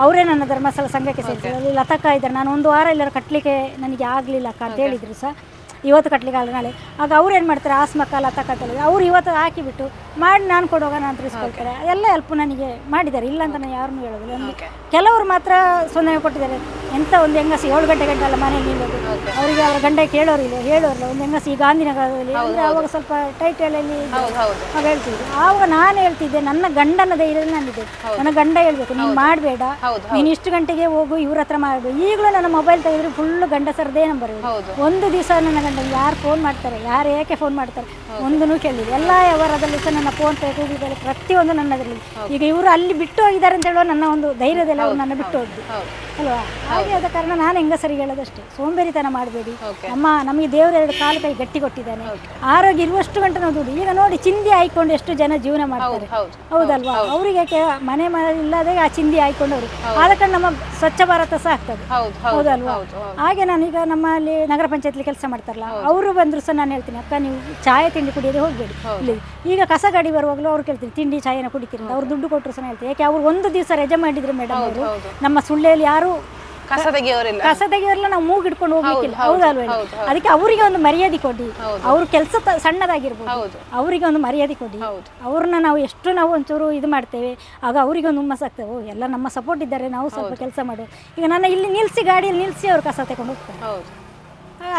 ಅವರೇ ನನ್ನ ಧರ್ಮಸ್ಥಳ ಸಂಘಕ್ಕೆ ಸೇರಿಸಿದ್ರು. ಲತಕ್ಕ ಇದ್ದಾರೆ. ನಾನು ಒಂದು ವಾರ ಎಲ್ಲರೂ ಕಟ್ಟಲಿಕ್ಕೆ ನನಗೆ ಆಗಲಿಲ್ಲ ಅಕ್ಕ ಅಂತ ಹೇಳಿದ್ರು ಸಹ, ಇವತ್ತು ಕಟ್ಲಿಕ್ಕೆ ಆಗಲ್ಲ ನಾಳೆ. ಆಗ ಅವ್ರು ಏನು ಮಾಡ್ತಾರೆ, ಆಸ್ಮಕ್ಕ ಲತಕ್ಕ ಅಂತ ಹೇಳಿದ್ರು, ಅವ್ರು ಇವತ್ತು ಹಾಕಿಬಿಟ್ಟು ಮಾಡಿ ನಾನು ಕೊಡುವಾಗ ನಾನು ತಿರ್ಸ್ಕೊಳ್ತಾರೆ. ಎಲ್ಲ ಹೆಲ್ಪ್ ನನಗೆ ಮಾಡಿದ್ದಾರೆ, ಇಲ್ಲ ಅಂತ ನಾನು ಯಾರನ್ನೂ ಹೇಳೋದಿಲ್ಲ. ಕೆಲವರು ಮಾತ್ರ ಸೊನ್ನೆ ಕೊಟ್ಟಿದ್ದಾರೆ. ಎಂಥ ಒಂದು ಹೆಂಗಸ 7 ಗಂಟೆ ಅಲ್ಲ ಮನೆಯಲ್ಲಿ ನಿಲ್ಲೋದು. ಅವರಿಗೆ ಅವರ ಗಂಡ ಕೇಳೋರಿಲ್ಲ ಒಂದು ಹೆಂಗಸ ಈ ಗಾಂಧಿನಗರದಲ್ಲಿ ಅಂದರೆ ಆವಾಗ ಸ್ವಲ್ಪ ಟೈಟಲಲ್ಲಿ ಆಗ ಹೇಳ್ತಿದ್ರು. ಆವಾಗ ನಾನು ಹೇಳ್ತಿದ್ದೆ ನನ್ನ ಗಂಡನ ಧೈರ್ಯದಲ್ಲಿ ನಾನಿದ್ದೆ. ನನ್ನ ಗಂಡ ಹೇಳ್ಬೇಕು ನೀನು ಮಾಡಬೇಡ, ನೀನು ಇಷ್ಟು ಗಂಟೆಗೆ ಹೋಗು, ಇವ್ರ ಹತ್ರ ಮಾಡಬೇಡ. ಈಗಲೂ ನನ್ನ ಮೊಬೈಲ್ ತೆಗೆದ್ರೆ ಫುಲ್ ಗಂಡಸರದೇ ನಂಬರ್. ಒಂದು ದಿವಸ ನನ್ನ ಗಂಡ ಯಾರು ಫೋನ್ ಮಾಡ್ತಾರೆ, ಯಾರು ಏಕೆ ಫೋನ್ ಮಾಡ್ತಾರೆ ಒಂದೂ ಕೇಳಿಲ್ಲ. ಎಲ್ಲ ವ್ಯವಹಾರದಲ್ಲಿ ಸಹ ನನ್ನ ಫೋನ್ ಪೇ, ಗೂಗಲ್ ಪೇ ಪ್ರತಿಯೊಂದು ನನ್ನದರಲ್ಲಿ. ಈಗ ಇವರು ಅಲ್ಲಿ ಬಿಟ್ಟು ಹೋಗಿದ್ದಾರೆ ಅಂತ ಹೇಳುವ ನನ್ನ ಒಂದು ಧೈರ್ಯದಲ್ಲಿ ಅವ್ರು ನನ್ನ ಬಿಟ್ಟು ಹೋದ್ದು ಅಲ್ವಾ. ಹಾಗೆ ಆದ ಕಾರಣ ನಾನು ಹೆಂಗಸರಿಗೆ ಹೇಳೋದಷ್ಟೇ, ಸೋಂಬೇರಿತನ ಮಾಡಬೇಡಿ. ನಮಗೆ ದೇವರು 2 ಕಾಲು ಕೈ ಗಟ್ಟಿ ಕೊಟ್ಟಿದ್ದಾನೆ, ಆರೋಗ್ಯ ಇರುವಷ್ಟು ಗಂಟೆ ನಾವು ದುಡ್ಡು. ಈಗ ನೋಡಿ ಚಿಂದಿ ಹಾಯ್ಕೊಂಡು ಎಷ್ಟು ಜನ ಜೀವನ ಮಾಡ್ತಾರೆ ಹೌದಲ್ವಾ. ಅವರಿಗೆ ಮನೆ ಇಲ್ಲದೆ ಆ ಚಿಂದಿ ಹಾಯ್ಕೊಂಡವ್ರು. ಆದ ಕಾರಣ ನಮ್ಮ ಸ್ವಚ್ಛ ಭಾರತ ಸಹ ಆಗ್ತದೆ ಹೌದಲ್ವಾ. ಹಾಗೆ ನಾನೀಗ ನಮ್ಮಲ್ಲಿ ನಗರ ಪಂಚಾಯತ್ಲಿ ಕೆಲಸ ಮಾಡ್ತಾರಲ್ಲ, ಅವರು ಬಂದ್ರು ಸಹ ನಾನು ಹೇಳ್ತೀನಿ, ಅಕ್ಕ ನೀವು ಚಾಯ್ ತಿಂಡಿ ಕುಡಿಯೋದೇ ಹೋಗಬೇಡಿ ಇಲ್ಲಿ. ಈಗ ಕಸ ಗಾಡಿ ಬರುವಾಗಲೂ ಅವ್ರು ಕೇಳ್ತೀನಿ, ತಿಂಡಿ ಚಾಯನ ಕುಡಿತೀರಿ ಅಂತ. ಅವ್ರು ದುಡ್ಡು ಕೊಟ್ಟರು ಸಹ ಹೇಳ್ತೀನಿ, ಯಾಕೆ ಅವ್ರು ಒಂದು ದಿವಸ ರಜೆ ಮಾಡಿದ್ರೆ ಮೇಡಮ್ ಅವರು ನಮ್ಮ ಸುಳ್ಳಿಯಲ್ಲಿ ಯಾರು ಕಸ ತೆಗೆಯೋರೆಲ್ಲ ನಾವು ಮೂಗು ಹಿಡ್ಕೊಂಡು ಹೋಗ್ಲಿಕ್ಕಿಲ್ಲ ಹೌದಲ್ವ. ಅದಕ್ಕೆ ಅವರಿಗೆ ಒಂದು ಮರ್ಯಾದೆ ಕೊಡಿ. ಅವ್ರ ಕೆಲಸ ಸಣ್ಣದಾಗಿರ್ಬೋದು, ಅವರಿಗೆ ಒಂದು ಮರ್ಯಾದೆ ಕೊಡಿ. ಅವ್ರನ್ನ ನಾವು ಎಷ್ಟು ನಾವು ಒಂಚೂರು ಇದು ಮಾಡ್ತೇವೆ, ಆಗ ಅವರಿಗೆ ಒಂದು ಹುಮ್ಮಸ್ಸಾಗ್ತೇವೆ. ಎಲ್ಲ ನಮ್ಮ ಸಪೋರ್ಟ್ ಇದ್ದಾರೆ, ನಾವು ಸ್ವಲ್ಪ ಕೆಲಸ ಮಾಡೋದು. ಈಗ ನನ್ನ ಇಲ್ಲಿ ನಿಲ್ಲಿಸಿ ಗಾಡಿಯಲ್ಲಿ ನಿಲ್ಲಿಸಿ ಅವ್ರು ಕಸ ತಗೊಂಡು ಹೋಗ್ತಾರೆ.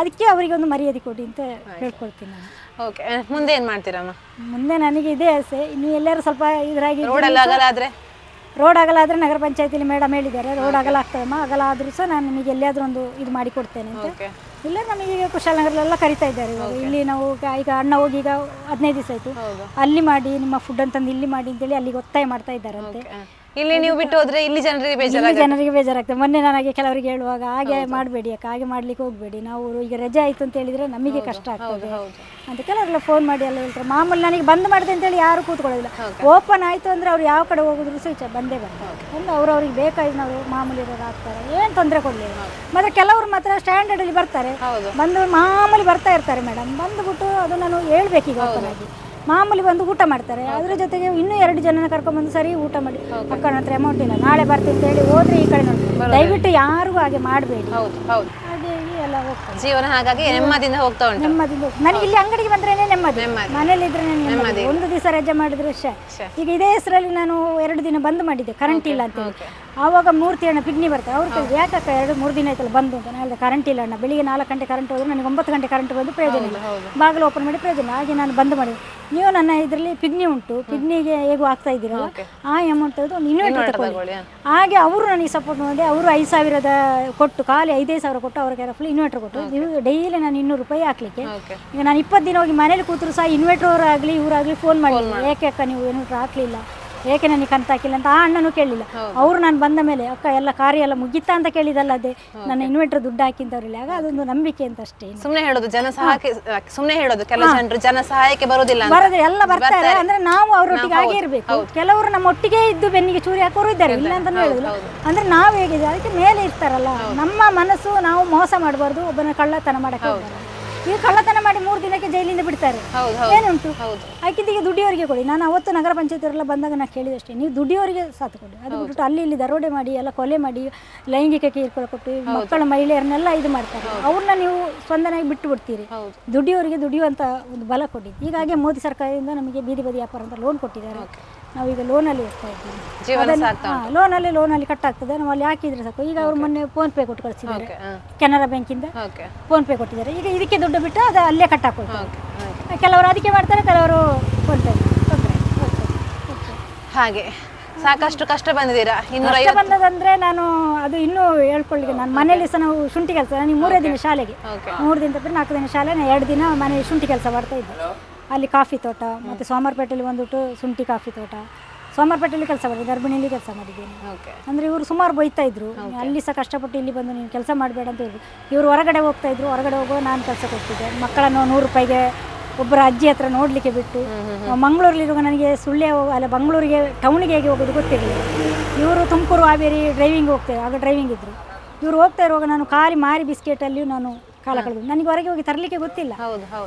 ಅದಕ್ಕೆ ಅವರಿಗೆ ಒಂದು ಮರ್ಯಾದೆ ಕೊಡಿ ಅಂತ ಹೇಳ್ಕೊಳ್ತೀನಿ ನಾನು. ಓಕೆ, ಮುಂದೆ ಏನು ಮಾಡ್ತೀರಮ್ಮ? ಮುಂದೆ ನನಗೆ ಇದೇ ಆಸೆ, ಇನ್ನು ಎಲ್ಲರೂ ಸ್ವಲ್ಪ ಇದರಾಗಿ ರೋಡ್ ಅಗಲ ಆದರೆ ನಗರ ಪಂಚಾಯತಿಲಿ ಮೇಡಮ್ ಹೇಳಿದ್ದಾರೆ ರೋಡ್ ಅಗಲ ಆಗ್ತದಮ್ಮ, ಅಗಲ ಆದರೂ ಸಹ ನಾನು ನಿಮಗೆ ಎಲ್ಲಿಯಾದರೂ ಒಂದು ಇದು ಮಾಡಿ ಕೊಡ್ತೇನೆ ಅಂತ. ಇಲ್ಲ ನಮಗೆ ಕುಶಾಲನಗರಲ್ಲೆಲ್ಲ ಕರಿತಾ ಇದ್ದಾರೆ ಇವಾಗ. ಇಲ್ಲಿ ನಾವು ಈಗ ಅಣ್ಣ ಹೋಗಿ ಈಗ 15 ದಿವಸ ಆಯಿತು, ಅಲ್ಲಿ ಮಾಡಿ ನಿಮ್ಮ ಫುಡ್ ಅಂತಂದು ಇಲ್ಲಿ ಮಾಡಿ ಅಂತೇಳಿ ಅಲ್ಲಿಗೆ ಒತ್ತಾಯ ಮಾಡ್ತಾ ಇದ್ದಾರಂತೆ. ಇಲ್ಲಿ ನೀವು ಬಿಟ್ಟು ಹೋದ್ರೆ ಇಲ್ಲಿ ಜನರಿಗೆ ಬೇಜಾರಾಗ್ತದೆ. ಮೊನ್ನೆ ನನಗೆ ಕೆಲವರಿಗೆ ಹೇಳುವಾಗ ಹಾಗೆ ಮಾಡಬೇಡಿ ಅಕ್ಕ, ಹಾಗೆ ಮಾಡ್ಲಿಕ್ಕೆ ಹೋಗಬೇಡಿ, ನಾವು ಈಗ ರಜೆ ಆಯಿತು ಅಂತ ಹೇಳಿದರೆ ನಮಗೆ ಕಷ್ಟ ಆಗ್ತದೆ ಅಂತ ಕೆಲವರೆಲ್ಲ ಫೋನ್ ಮಾಡಿ ಎಲ್ಲ ಹೇಳ್ತಾರೆ. ಮಾಮೂಲಿ ನನಗೆ ಬಂದ್ ಮಾಡಿದೆ ಅಂತೇಳಿ ಯಾರು ಕೂತ್ಕೊಳ್ಳೋದಿಲ್ಲ. ಓಪನ್ ಆಯಿತು ಅಂದರೆ ಅವ್ರು ಯಾವ ಕಡೆ ಹೋಗಿದ್ರು ಸಹ ಬಂದೇ ಬರ್ತಾರೆ. ಒಂದು ಅವ್ರವ್ರಿಗೆ ಬೇಕಾಗಿ ನಾವು ಮಾಮೂಲಿ ಇರೋರು ಆಗ್ತಾರೆ, ಏನು ತೊಂದರೆ ಕೊಡಲಿಲ್ಲ. ಮತ್ತು ಕೆಲವರು ಮಾತ್ರ ಸ್ಟ್ಯಾಂಡರ್ಡಲ್ಲಿ ಬರ್ತಾರೆ, ಬಂದು ಮಾಮೂಲಿ ಬರ್ತಾ ಇರ್ತಾರೆ ಮೇಡಮ್. ಬಂದುಬಿಟ್ಟು ಅದು ನಾನು ಹೇಳ್ಬೇಕೀಗ ಓಪನ್ ಆಗಿ ಮಾಮೂಲಿ ಬಂದು ಊಟ ಮಾಡ್ತಾರೆ. ಅದ್ರ ಜೊತೆಗೆ ಇನ್ನೂ 2 ಜನನ ಕರ್ಕೊಂಡ್ಬಂದು ಸರಿ ಊಟ ಮಾಡಿ, ಅಕ್ಕ ನನ್ನ ಹತ್ರ ಅಮೌಂಟ್ ಇಲ್ಲ ನಾಳೆ ಬರ್ತೀನಿ ಅಂತ ಹೇಳಿ ಹೋದ್ರೆ ಈ ಕಡೆ ನೋಡಿ. ದಯವಿಟ್ಟು ಯಾರಿಗೂ ಹಾಗೆ ಮಾಡಬೇಡಿ. ಹಾಗೆ ಎಲ್ಲ ಹೋಗ್ತಾರೆ ಜೀವನ. ಹಾಗಾಗಿ ನೆಮ್ಮದಿಯಿಂದ ಹೋಗ್ತಾ ಉಂಟು. ನೆಮ್ಮದಿಯಿಂದ ನನಗೆ ಇಲ್ಲಿ ಅಂಗಡಿಗೆ ಬಂದ್ರೇನೆ ನೆಮ್ಮದಿ, ಮನೇಲಿ ಇದ್ರೆ ನೆಮ್ಮದಿ. ಒಂದು ದಿವಸ ರಜೆ ಮಾಡಿದ್ರೆ ಈಗ ಇದೇ ಹೆಸರಲ್ಲಿ ನಾನು 2 ದಿನ ಬಂದ್ ಮಾಡಿದ್ದೆ, ಕರೆಂಟ್ ಇಲ್ಲ ಅಂತ ಹೇಳಿ. ಆವಾಗ 3 ಅಣ್ಣ ಪಿಗ್ನಿ ಬರ್ತಾರೆ. ಅವ್ರು ಕೇಳಿದ್ರು ಯಾಕಕ್ಕ 2-3 ದಿನ ಆಯ್ತಲ್ಲ ಬಂದು ಅಂತ. ನಾನು ಹೇಳಿದೆ ಕರೆಂಟ್ ಇಲ್ಲ ಅಣ್ಣ, ಬೆಳಿಗ್ಗೆ 4 ಗಂಟೆ ಕರೆಂಟ್ ಹೋದ್ರೆ ನನಗೆ 9 ಗಂಟೆ ಕರೆಂಟ್ ಬಂದು ಪ್ರಯೋಜನ ಇಲ್ಲ, ಬಾಗಿಲು ಓಪನ್ ಮಾಡಿ ಪ್ರಯೋಜನ. ಹಾಗೆ ನಾನು ಬಂದ್ ಮಾಡಿದೆ. ನೀವು ನನ್ನ ಇದರಲ್ಲಿ ಪಿಗ್ನಿ ಉಂಟು, ಪಿಗ್ನಿಗೆ ಹೇಗೂ ಆಗ್ತಾ ಇದ್ದೀರಲ್ಲ ಆ ಅಮೌಂಟ್ ತೆಗೆದು ಒಂದು ಇನ್ವರ್ಟರ್ ತಗೊಳ್ಳಿ. ಹಾಗೆ ಅವರು ನನಗೆ ಸಪೋರ್ಟ್ ಮಾಡಿದೆ. ಅವರು 5,000 ಕೊಟ್ಟು ಖಾಲಿ 5,000 ಕೊಟ್ಟು ಅವ್ರಿಗೆ ಫುಲ್ ಇನ್ವರ್ಟರ್ ಕೊಟ್ಟು ಡೈಲಿ ನಾನು 200 ರೂಪಾಯಿ ಹಾಕ್ಲಿಕ್ಕೆ. ಈಗ ನಾನು 20 ದಿನ ಹೋಗಿ ಮನೇಲಿ ಕೂತರು ಸಹ ಇನ್ವರ್ಟರ್ ಆಗಲಿ ಇವರಾಗಲಿ ಫೋನ್ ಮಾಡಲಿಲ್ಲ, ಏಕೆ ಅಕ್ಕ ನೀವು ಇನ್ವರ್ಟರ್ ಹಾಕ್ಲಿಲ್ಲ, ಏಕೆ ನನಗೆ ಕಂತ ಹಾಕಿಲ್ಲ ಅಂತ. ಆ ಅಣ್ಣನೂ ಕೇಳಲಿಲ್ಲ. ಅವರು ನಾನು ಬಂದ ಮೇಲೆ ಅಕ್ಕ ಎಲ್ಲ ಕಾರ್ಯ ಎಲ್ಲ ಮುಗಿತಾ ಅಂತ ಕೇಳಿದಲ್ಲ, ಅದೇ ನನ್ನ ಇನ್ವರ್ಟರ್ ದುಡ್ಡು ಹಾಕಿಂತವ್ರಿಲ್ಲ. ಆಗ ಅದೊಂದು ನಂಬಿಕೆ ಅಂತ ಅಷ್ಟೇ. ಸುಮ್ಮನೆ ಹೇಳೋದು ಜನ ಸಹಾಯಕ್ಕೆ, ಸುಮ್ಮನೆ ಹೇಳೋದು ಕೆಲವು ಜನರು ಜನ ಸಹಾಯಕ್ಕೆ ಬರೋದಿಲ್ಲ, ಎಲ್ಲ ಬರ್ತಾರೆ. ಅಂದ್ರೆ ನಾವು ಅವರೊಟ್ಟಿಗೆ ಹಾಗೆ ಇರಬೇಕು. ಕೆಲವರು ನಮ್ಮ ಒಟ್ಟಿಗೆ ಇದ್ದು ಬೆನ್ನಿಗೆ ಚೂರಿ ಹಾಕೋರು ಇದ್ದಾರೆ, ಇಲ್ಲ ಅಂತ ಹೇಳುದಿಲ್ಲ. ಅಂದ್ರೆ ನಾವು ಹೇಗಿದೆ ಅದಕ್ಕೆ ಮೇಲೆ ಇರ್ತಾರಲ್ಲ, ನಮ್ಮ ಮನಸ್ಸು ನಾವು ಮೋಸ ಮಾಡಬಾರ್ದು, ಒಬ್ಬನ ಕಳ್ಳತನ ಮಾಡಕ್ಕೆ ಹೋಗ್ಬಾರ್ದು. ಈಗ ಕಳ್ಳತನ ಮಾಡಿ 3 ದಿನಕ್ಕೆ ಜೈಲಿಂದ ಬಿಡ್ತಾರೆ, ಏನುಂಟು ಆಯ್ಕಿದ್ದೀಗ ದುಡಿಯೋರಿಗೆ ಕೊಡಿ. ನಾನು ಅವತ್ತು ನಗರ ಪಂಚಾಯತಿಯವರೆಲ್ಲ ಬಂದಾಗ ನಾನು ಕೇಳಿದಷ್ಟೇ, ನೀವು ದುಡಿಯೋರಿಗೆ ಸಾಥ್ ಕೊಡಿ. ಅದು ಬಿಟ್ಟು ಅಲ್ಲಿ ಇಲ್ಲಿ ದರೋಡೆ ಮಾಡಿ ಎಲ್ಲ ಕೊಲೆ ಮಾಡಿ ಲೈಂಗಿಕ ಕಿರುಕುಳ ಕೊಟ್ಟು ಮಕ್ಕಳ ಮಹಿಳೆಯರನ್ನೆಲ್ಲ ಇದು ಮಾಡ್ತಾರೆ. ಅವ್ರನ್ನ ನೀವು ಸ್ಪಂದನೆಯಾಗಿ ಬಿಟ್ಟು ಬಿಡ್ತೀರಿ. ದುಡಿಯೋರಿಗೆ ದುಡಿಯುವಂಥ ಒಂದು ಬಲ ಕೊಡಿ. ಹೀಗಾಗಿ ಮೋದಿ ಸರ್ಕಾರದಿಂದ ನಮಗೆ ಬೀದಿ ಬದಿ ವ್ಯಾಪಾರ ಅಂತ ಲೋನ್ ಕೊಟ್ಟಿದ್ದಾರೆ. ನಾವೀಗ ಲೋನಲ್ಲಿ ಇರ್ತಾ ಇದ್ದೀವಿ. ಲೋನಲ್ಲಿ ಕಟ್ ಆಗ್ತದೆ. ನಾವು ಅಲ್ಲಿ ಹಾಕಿದ್ರೆ ಸಾಕು. ಈಗ ಅವ್ರು ಮೊನ್ನೆ ಫೋನ್ ಪೇ ಕೊಟ್ಟು ಕಳಿಸಿದ್ದಾರೆ, ಕೆನರಾ ಬ್ಯಾಂಕಿಂದ ಫೋನ್ ಪೇ ಕೊಟ್ಟಿದ್ದಾರೆ. ಈಗ ಇದಕ್ಕೆ ದುಡ್ಡು ಬಿಟ್ಟು ಅದು ಅಲ್ಲೇ ಕಟ್ ಹಾಕೊಳ್ತಾರೆ. ಕೆಲವರು ಅದಕ್ಕೆ ಮಾಡ್ತಾರೆ, ಕೆಲವರು ಫೋನ್ ಪೇ. ಹಾಗೆ ಸಾಕಷ್ಟು ಕಷ್ಟ ಬಂದಿದ್ದೀರಾ. ಕಷ್ಟ ಬಂದದಂದ್ರೆ ನಾನು ಅದು ಇನ್ನೂ ಹೇಳ್ಕೊಳ್ಳಿಕ್ಕೆ, ನಾನು ಮನೇಲಿ ಸಹ ನಾವು ಶುಂಠಿ ಕೆಲಸ, ನನಗೆ 3 ದಿನ ಶಾಲೆಗೆ 3 ದಿನ ತಪ್ಪಿ 4 ದಿನ ಶಾಲೆ, 2 ದಿನ ಮನೆ ಶುಂಠಿ ಕೆಲಸ ಮಾಡ್ತಾ ಇದ್ದೆ. ಅಲ್ಲಿ ಕಾಫಿ ತೋಟ ಮತ್ತು ಸೋಮವಾರಪೇಟೆಯಲ್ಲಿ ಬಂದುಬಿಟ್ಟು ಶುಂಠಿ ಕಾಫಿ ತೋಟ, ಸೋಮವಾರಪೇಟೆಯಲ್ಲಿ ಕೆಲಸ ಮಾಡಿದ್ದೆ, ಗರ್ಭಿಣಿಯಲ್ಲಿ ಕೆಲಸ ಮಾಡಿದ್ದೇನೆ. ಅಂದರೆ ಇವರು ಸುಮಾರು ಬೈತಾ ಇದ್ರು, ಅಲ್ಲಿ ಸಹ ಕಷ್ಟಪಟ್ಟು ಇಲ್ಲಿ ಬಂದು ನೀನು ಕೆಲಸ ಮಾಡಬೇಡ ಅಂತ ಹೇಳಿದ್ರು. ಇವರು ಹೊರಗಡೆ ಹೋಗ್ತಾ ಇದ್ರು, ಹೊರಗಡೆ ಹೋಗುವ ನಾನು ಕೆಲಸ ಕೊಡ್ತಿದ್ದೆ. ಮಕ್ಕಳನ್ನು 100 ರೂಪಾಯಿಗೆ ಒಬ್ಬರ ಅಜ್ಜಿ ಹತ್ರ ನೋಡಲಿಕ್ಕೆ ಬಿಟ್ಟು, ಮಂಗಳೂರಲ್ಲಿರುವಾಗ ನನಗೆ ಸುಳ್ಯ ಅಲ್ಲ ಬೆಂಗಳೂರಿಗೆ ಟೌನಿಗೆ ಹೇಗೆ ಹೋಗೋದು ಗೊತ್ತಿರಲಿಲ್ಲ. ಇವರು ತುಮಕೂರು ಹಾವೇರಿ ಡ್ರೈವಿಂಗ್ ಹೋಗ್ತೇವೆ, ಆಗ ಡ್ರೈವಿಂಗ್ ಇದ್ದರು. ಇವರು ಹೋಗ್ತಾ ಇರುವಾಗ ನಾನು ಖಾಲಿ ಮಾರಿ ಬಿಸ್ಕೆಟಲ್ಲಿಯೂ ನಾನು ಕಾಲ ಕಳೆದು, ನನಗೆ ಹೊರಗೆ ಹೋಗಿ ತರಲಿಕ್ಕೆ ಗೊತ್ತಿಲ್ಲ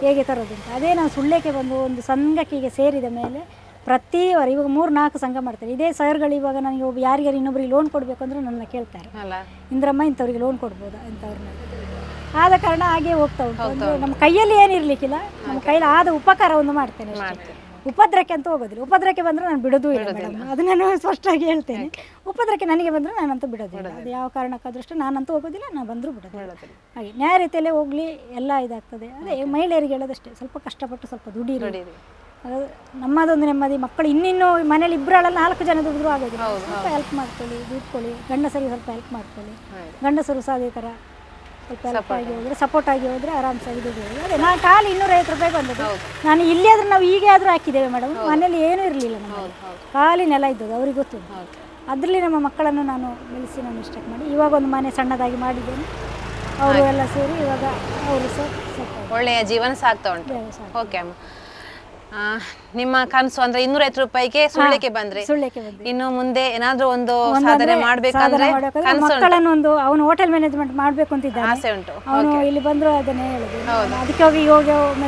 ಹೇಗೆ ತರೋದು ಅಂತ. ಅದೇ ನಾನು ಸುಳ್ಯಕ್ಕೆ ಬಂದು ಒಂದು ಸಂಘಕ್ಕೆ ಸೇರಿದ ಮೇಲೆ ಪ್ರತಿ ವಾರ ಇವಾಗ 3-4 ಸಂಘ ಮಾಡ್ತಾರೆ. ಇದೇ ಸರ್ಗಳು ಇವಾಗ ನನಗೆ ಒಬ್ಬ ಯಾರಿಗಾರು ಇನ್ನೊಬ್ಬರಿಗೆ ಲೋನ್ ಕೊಡಬೇಕು ಅಂದ್ರೆ ನನ್ನ ಕೇಳ್ತಾರೆ, ಇಂದ್ರಮ್ಮ ಇಂಥವ್ರಿಗೆ ಲೋನ್ ಕೊಡ್ಬೋದಾ ಇಂಥವ್ರನ್ನ. ಆದ ಕಾರಣ ಹಾಗೆ ಹೋಗ್ತಾ ಉಂಟು. ನಮ್ಮ ಕೈಯಲ್ಲಿ ಏನಿರಲಿಕ್ಕಿಲ್ಲ, ನಮ್ಮ ಕೈಯಲ್ಲಿ ಆದ ಉಪಕಾರ ಒಂದು ಮಾಡ್ತೇನೆ. ಉಪದ್ರಕ್ಕೆ ಅಂತ ಹೋಗೋದಿಲ್ಲ. ಉಪದ್ರಕ್ಕೆ ಬಂದರೆ ನಾನು ಬಿಡೋದೂ ಇಲ್ಲ ಮೇಡಮ್, ಅದು ನಾನು ಸ್ಪಷ್ಟವಾಗಿ ಹೇಳ್ತೇನೆ. ಉಪದ್ರಕ್ಕೆ ನನಗೆ ಬಂದರೆ ನಾನಂತೂ ಬಿಡೋದಿಲ್ಲ. ಅದು ಯಾವ ಕಾರಣಕ್ಕಾದ್ರೂ ನಾನಂತೂ ಹೋಗೋದಿಲ್ಲ, ನಾನು ಬಂದರೂ ಬಿಡೋದಿಲ್ಲ. ಹಾಗೆ ನ್ಯಾಯ ರೀತಿಯಲ್ಲೇ ಹೋಗಲಿ, ಎಲ್ಲ ಇದಾಗ್ತದೆ. ಅದೇ ಮಹಿಳೆಯರಿಗೆ ಹೇಳೋದಷ್ಟೇ, ಸ್ವಲ್ಪ ಕಷ್ಟಪಟ್ಟು ಸ್ವಲ್ಪ ದುಡೀರಿ. ಅದು ನಮ್ಮದೊಂದು ನೆಮ್ಮದಿ. ಮಕ್ಕಳು ಇನ್ನಿನ್ನು ಮನೇಲಿ ಇಬ್ಬರಲ್ಲ 4 ಜನ ದುಡಿದ್ರು ಆಗೋದಿಲ್ಲ. ಸ್ವಲ್ಪ ಹೆಲ್ಪ್ ಮಾಡ್ಕೊಳ್ಳಿ, ದುಡ್ಕೊಳ್ಳಿ. ಗಂಡಸರಿಗೆ ಸ್ವಲ್ಪ ಹೆಲ್ಪ್ ಮಾಡ್ಕೊಳ್ಳಿ. ಗಂಡಸರು ಸಹ ಅದೇ ಥರ ಸ್ವಲ್ಪ ಹೆಲ್ಪ್ ಆಗಿ ಹೋದರೆ, ಸಪೋರ್ಟ್ ಆಗಿ ಹೋದರೆ ಆರಾಮ್ಸಾಗಿ ದುಡಿಯೋದು. ಅದೇ ನಾನು ಖಾಲಿ 250 ರೂಪಾಯಿ ಬಂದದ್ದು. ನಾನು ಇಲ್ಲಿ ಆದರೂ ನಾವು ಹೀಗೆ ಆದರೂ ಹಾಕಿದ್ದೇವೆ ಮೇಡಮ್. ಮನೇಲಿ ಏನೂ ಇರಲಿಲ್ಲ, ನಮ್ಮಲ್ಲಿ ಖಾಲಿ ನೆಲ ಇದ್ದದ್ದು, ಅವ್ರಿಗೆ ಗೊತ್ತಿದ್ದು. ಅದರಲ್ಲಿ ನಮ್ಮ ಮಕ್ಕಳನ್ನು ನಾನು ಬೆಳೆಸಿ ನಾನು ಇಷ್ಟಕ್ಕೆ ಮಾಡಿ ಇವಾಗ ಒಂದು ಮನೆ ಸಣ್ಣದಾಗಿ ಮಾಡಿದ್ದೇನೆ. ಅವರು ಎಲ್ಲ ಸೇರಿ ಇವಾಗ ಅವರು ಸಹ ಸ್ವಲ್ಪ ಒಳ್ಳೆಯ ಜೀವನ ಸಾಗ್ತಾ ಉಂಟು. ಓಕೆ ಅಮ್ಮ, ನಿಮ್ಮ ಕನಸು ಅಂದ್ರೆ 250 ರೂಪಾಯಿಗೆ ಸುಳ್ಳಿಗೆ ಬಂದ್ರಿ. ಇನ್ನು ಮುಂದೆ ಏನಾದ್ರೂ ಒಂದು ಸಾಧನೆ ಮಾಡ್ಬೇಕಂದ್ರೆ ಮಕ್ಕಳನ್ನು ಒಂದು ಅವನು ಹೋಟೆಲ್ ಮ್ಯಾನೇಜ್ಮೆಂಟ್ ಮಾಡ್ಬೇಕು ಅಂತ ಆಸೆ ಉಂಟು. ಅವನು ಇಲ್ಲಿ ಬಂದ್ರು ಅದನ್ನೇ ಹೇಳುದು. ಅದಕ್ಕೆ ಹೋಗಿ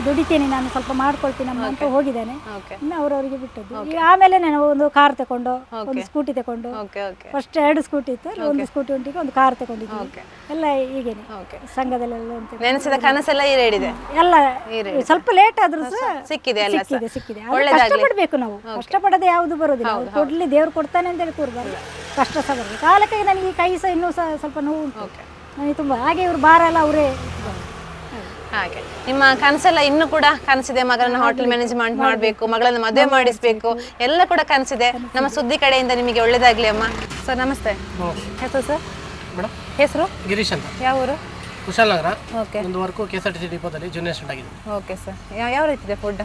ದುಡಿತೇನೆ ನಾನು, ಸ್ವಲ್ಪ ಮಾಡ್ಕೊಳ್ತೀನಿ ನಮ್ಮ ಅಂತ ಹೋಗಿದ್ದೇನೆ. ಇನ್ನು ಅವ್ರವರಿಗೆ ಬಿಟ್ಟದ್ದು. ಆಮೇಲೆ ನಾನು ಒಂದು ಕಾರ್ ತಗೊಂಡು, ಒಂದು ಸ್ಕೂಟಿ ತಗೊಂಡು, ಫಸ್ಟ್ 2 ಸ್ಕೂಟಿ ಇತ್ತು, ಒಂದು ಸ್ಕೂಟಿ ಉಂಟಿಗೆ ಒಂದು ಕಾರ್ ತಗೊಂಡಿದ್ದೆ. ಎಲ್ಲ ಹೀಗೇನೆ ಸಂಘದಲ್ಲೆಲ್ಲ ನೆನೆಸಿದ ಕನಸೆಲ್ಲ ಈಡೇರಿದೆ. ಎಲ್ಲ ಸ್ವಲ್ಪ ಲೇಟ್ ಆದ್ರೂ ಸಿಕ್ಕಿದೆ. ಸಿಕ್ಕಿದೆ. ಕಷ್ಟಪಡ್ಬೇಕು ನಾವು, ಕಷ್ಟಪಡದೆ ಯಾವುದು ಬರೋದಿಲ್ಲ. ಕೊಡ್ಲಿ, ದೇವ್ರು ಕೊಡ್ತಾನೆ ಅಂತ ಹೇಳಿ ಕೂರ್ಬಾರ್ದು, ಕಷ್ಟ ಸಹ ಬರಬೇಕು. ಕಾಲಕ್ಕೆ ನನಗೆ ಈ ಕೈ ಸಹ ಇನ್ನೂ ಸಹ ಸ್ವಲ್ಪ ನೋವು ಉಂಟು ನನಗೆ ತುಂಬ. ಹಾಗೆ ಇವ್ರು ಭಾರ ಎಲ್ಲ ಅವರೇ. ಹಾಗೆ ನಿಮ್ಮ ಕನಸೆಲ್ಲ ಇನ್ನೂ ಕೂಡ ಕನಸಿದೆ. ಮಗಳನ್ನ ಹೋಟೆಲ್ ಮ್ಯಾನೇಜ್ಮೆಂಟ್ ಮಾಡಬೇಕು, ಮಗಳನ್ನ ಮದುವೆ ಮಾಡಿಸ್ಬೇಕು, ಎಲ್ಲ ಕೂಡ ಕನಸಿದೆ. ನಮ್ಮ ಸುದ್ದಿ ಕಡೆಯಿಂದ ನಿಮಗೆ ಒಳ್ಳೇದಾಗ್ಲಿ ಅಮ್ಮ. ಸರ್ ನಮಸ್ತೆ. ಹೆಸರು ಸರ್? ಮೇಡಮ್ ಹೆಸರು ಗಿರೀಶ್ ಅಂತ. ಯಾವ ಊರು? ಕುಶಾಲನಗರ. ಓಕೆ. ಒಂದು ವರ್ಕು KSRTC ಡಿಪೋದಲ್ಲಿ ಜೂನಿಯರ್ ಸ್ಟೂಡೆಂಟ್ ಆಗಿದೆ. Okay sir. ಯಾವ ರೀತಿ ಇದೆ ಫುಡ್?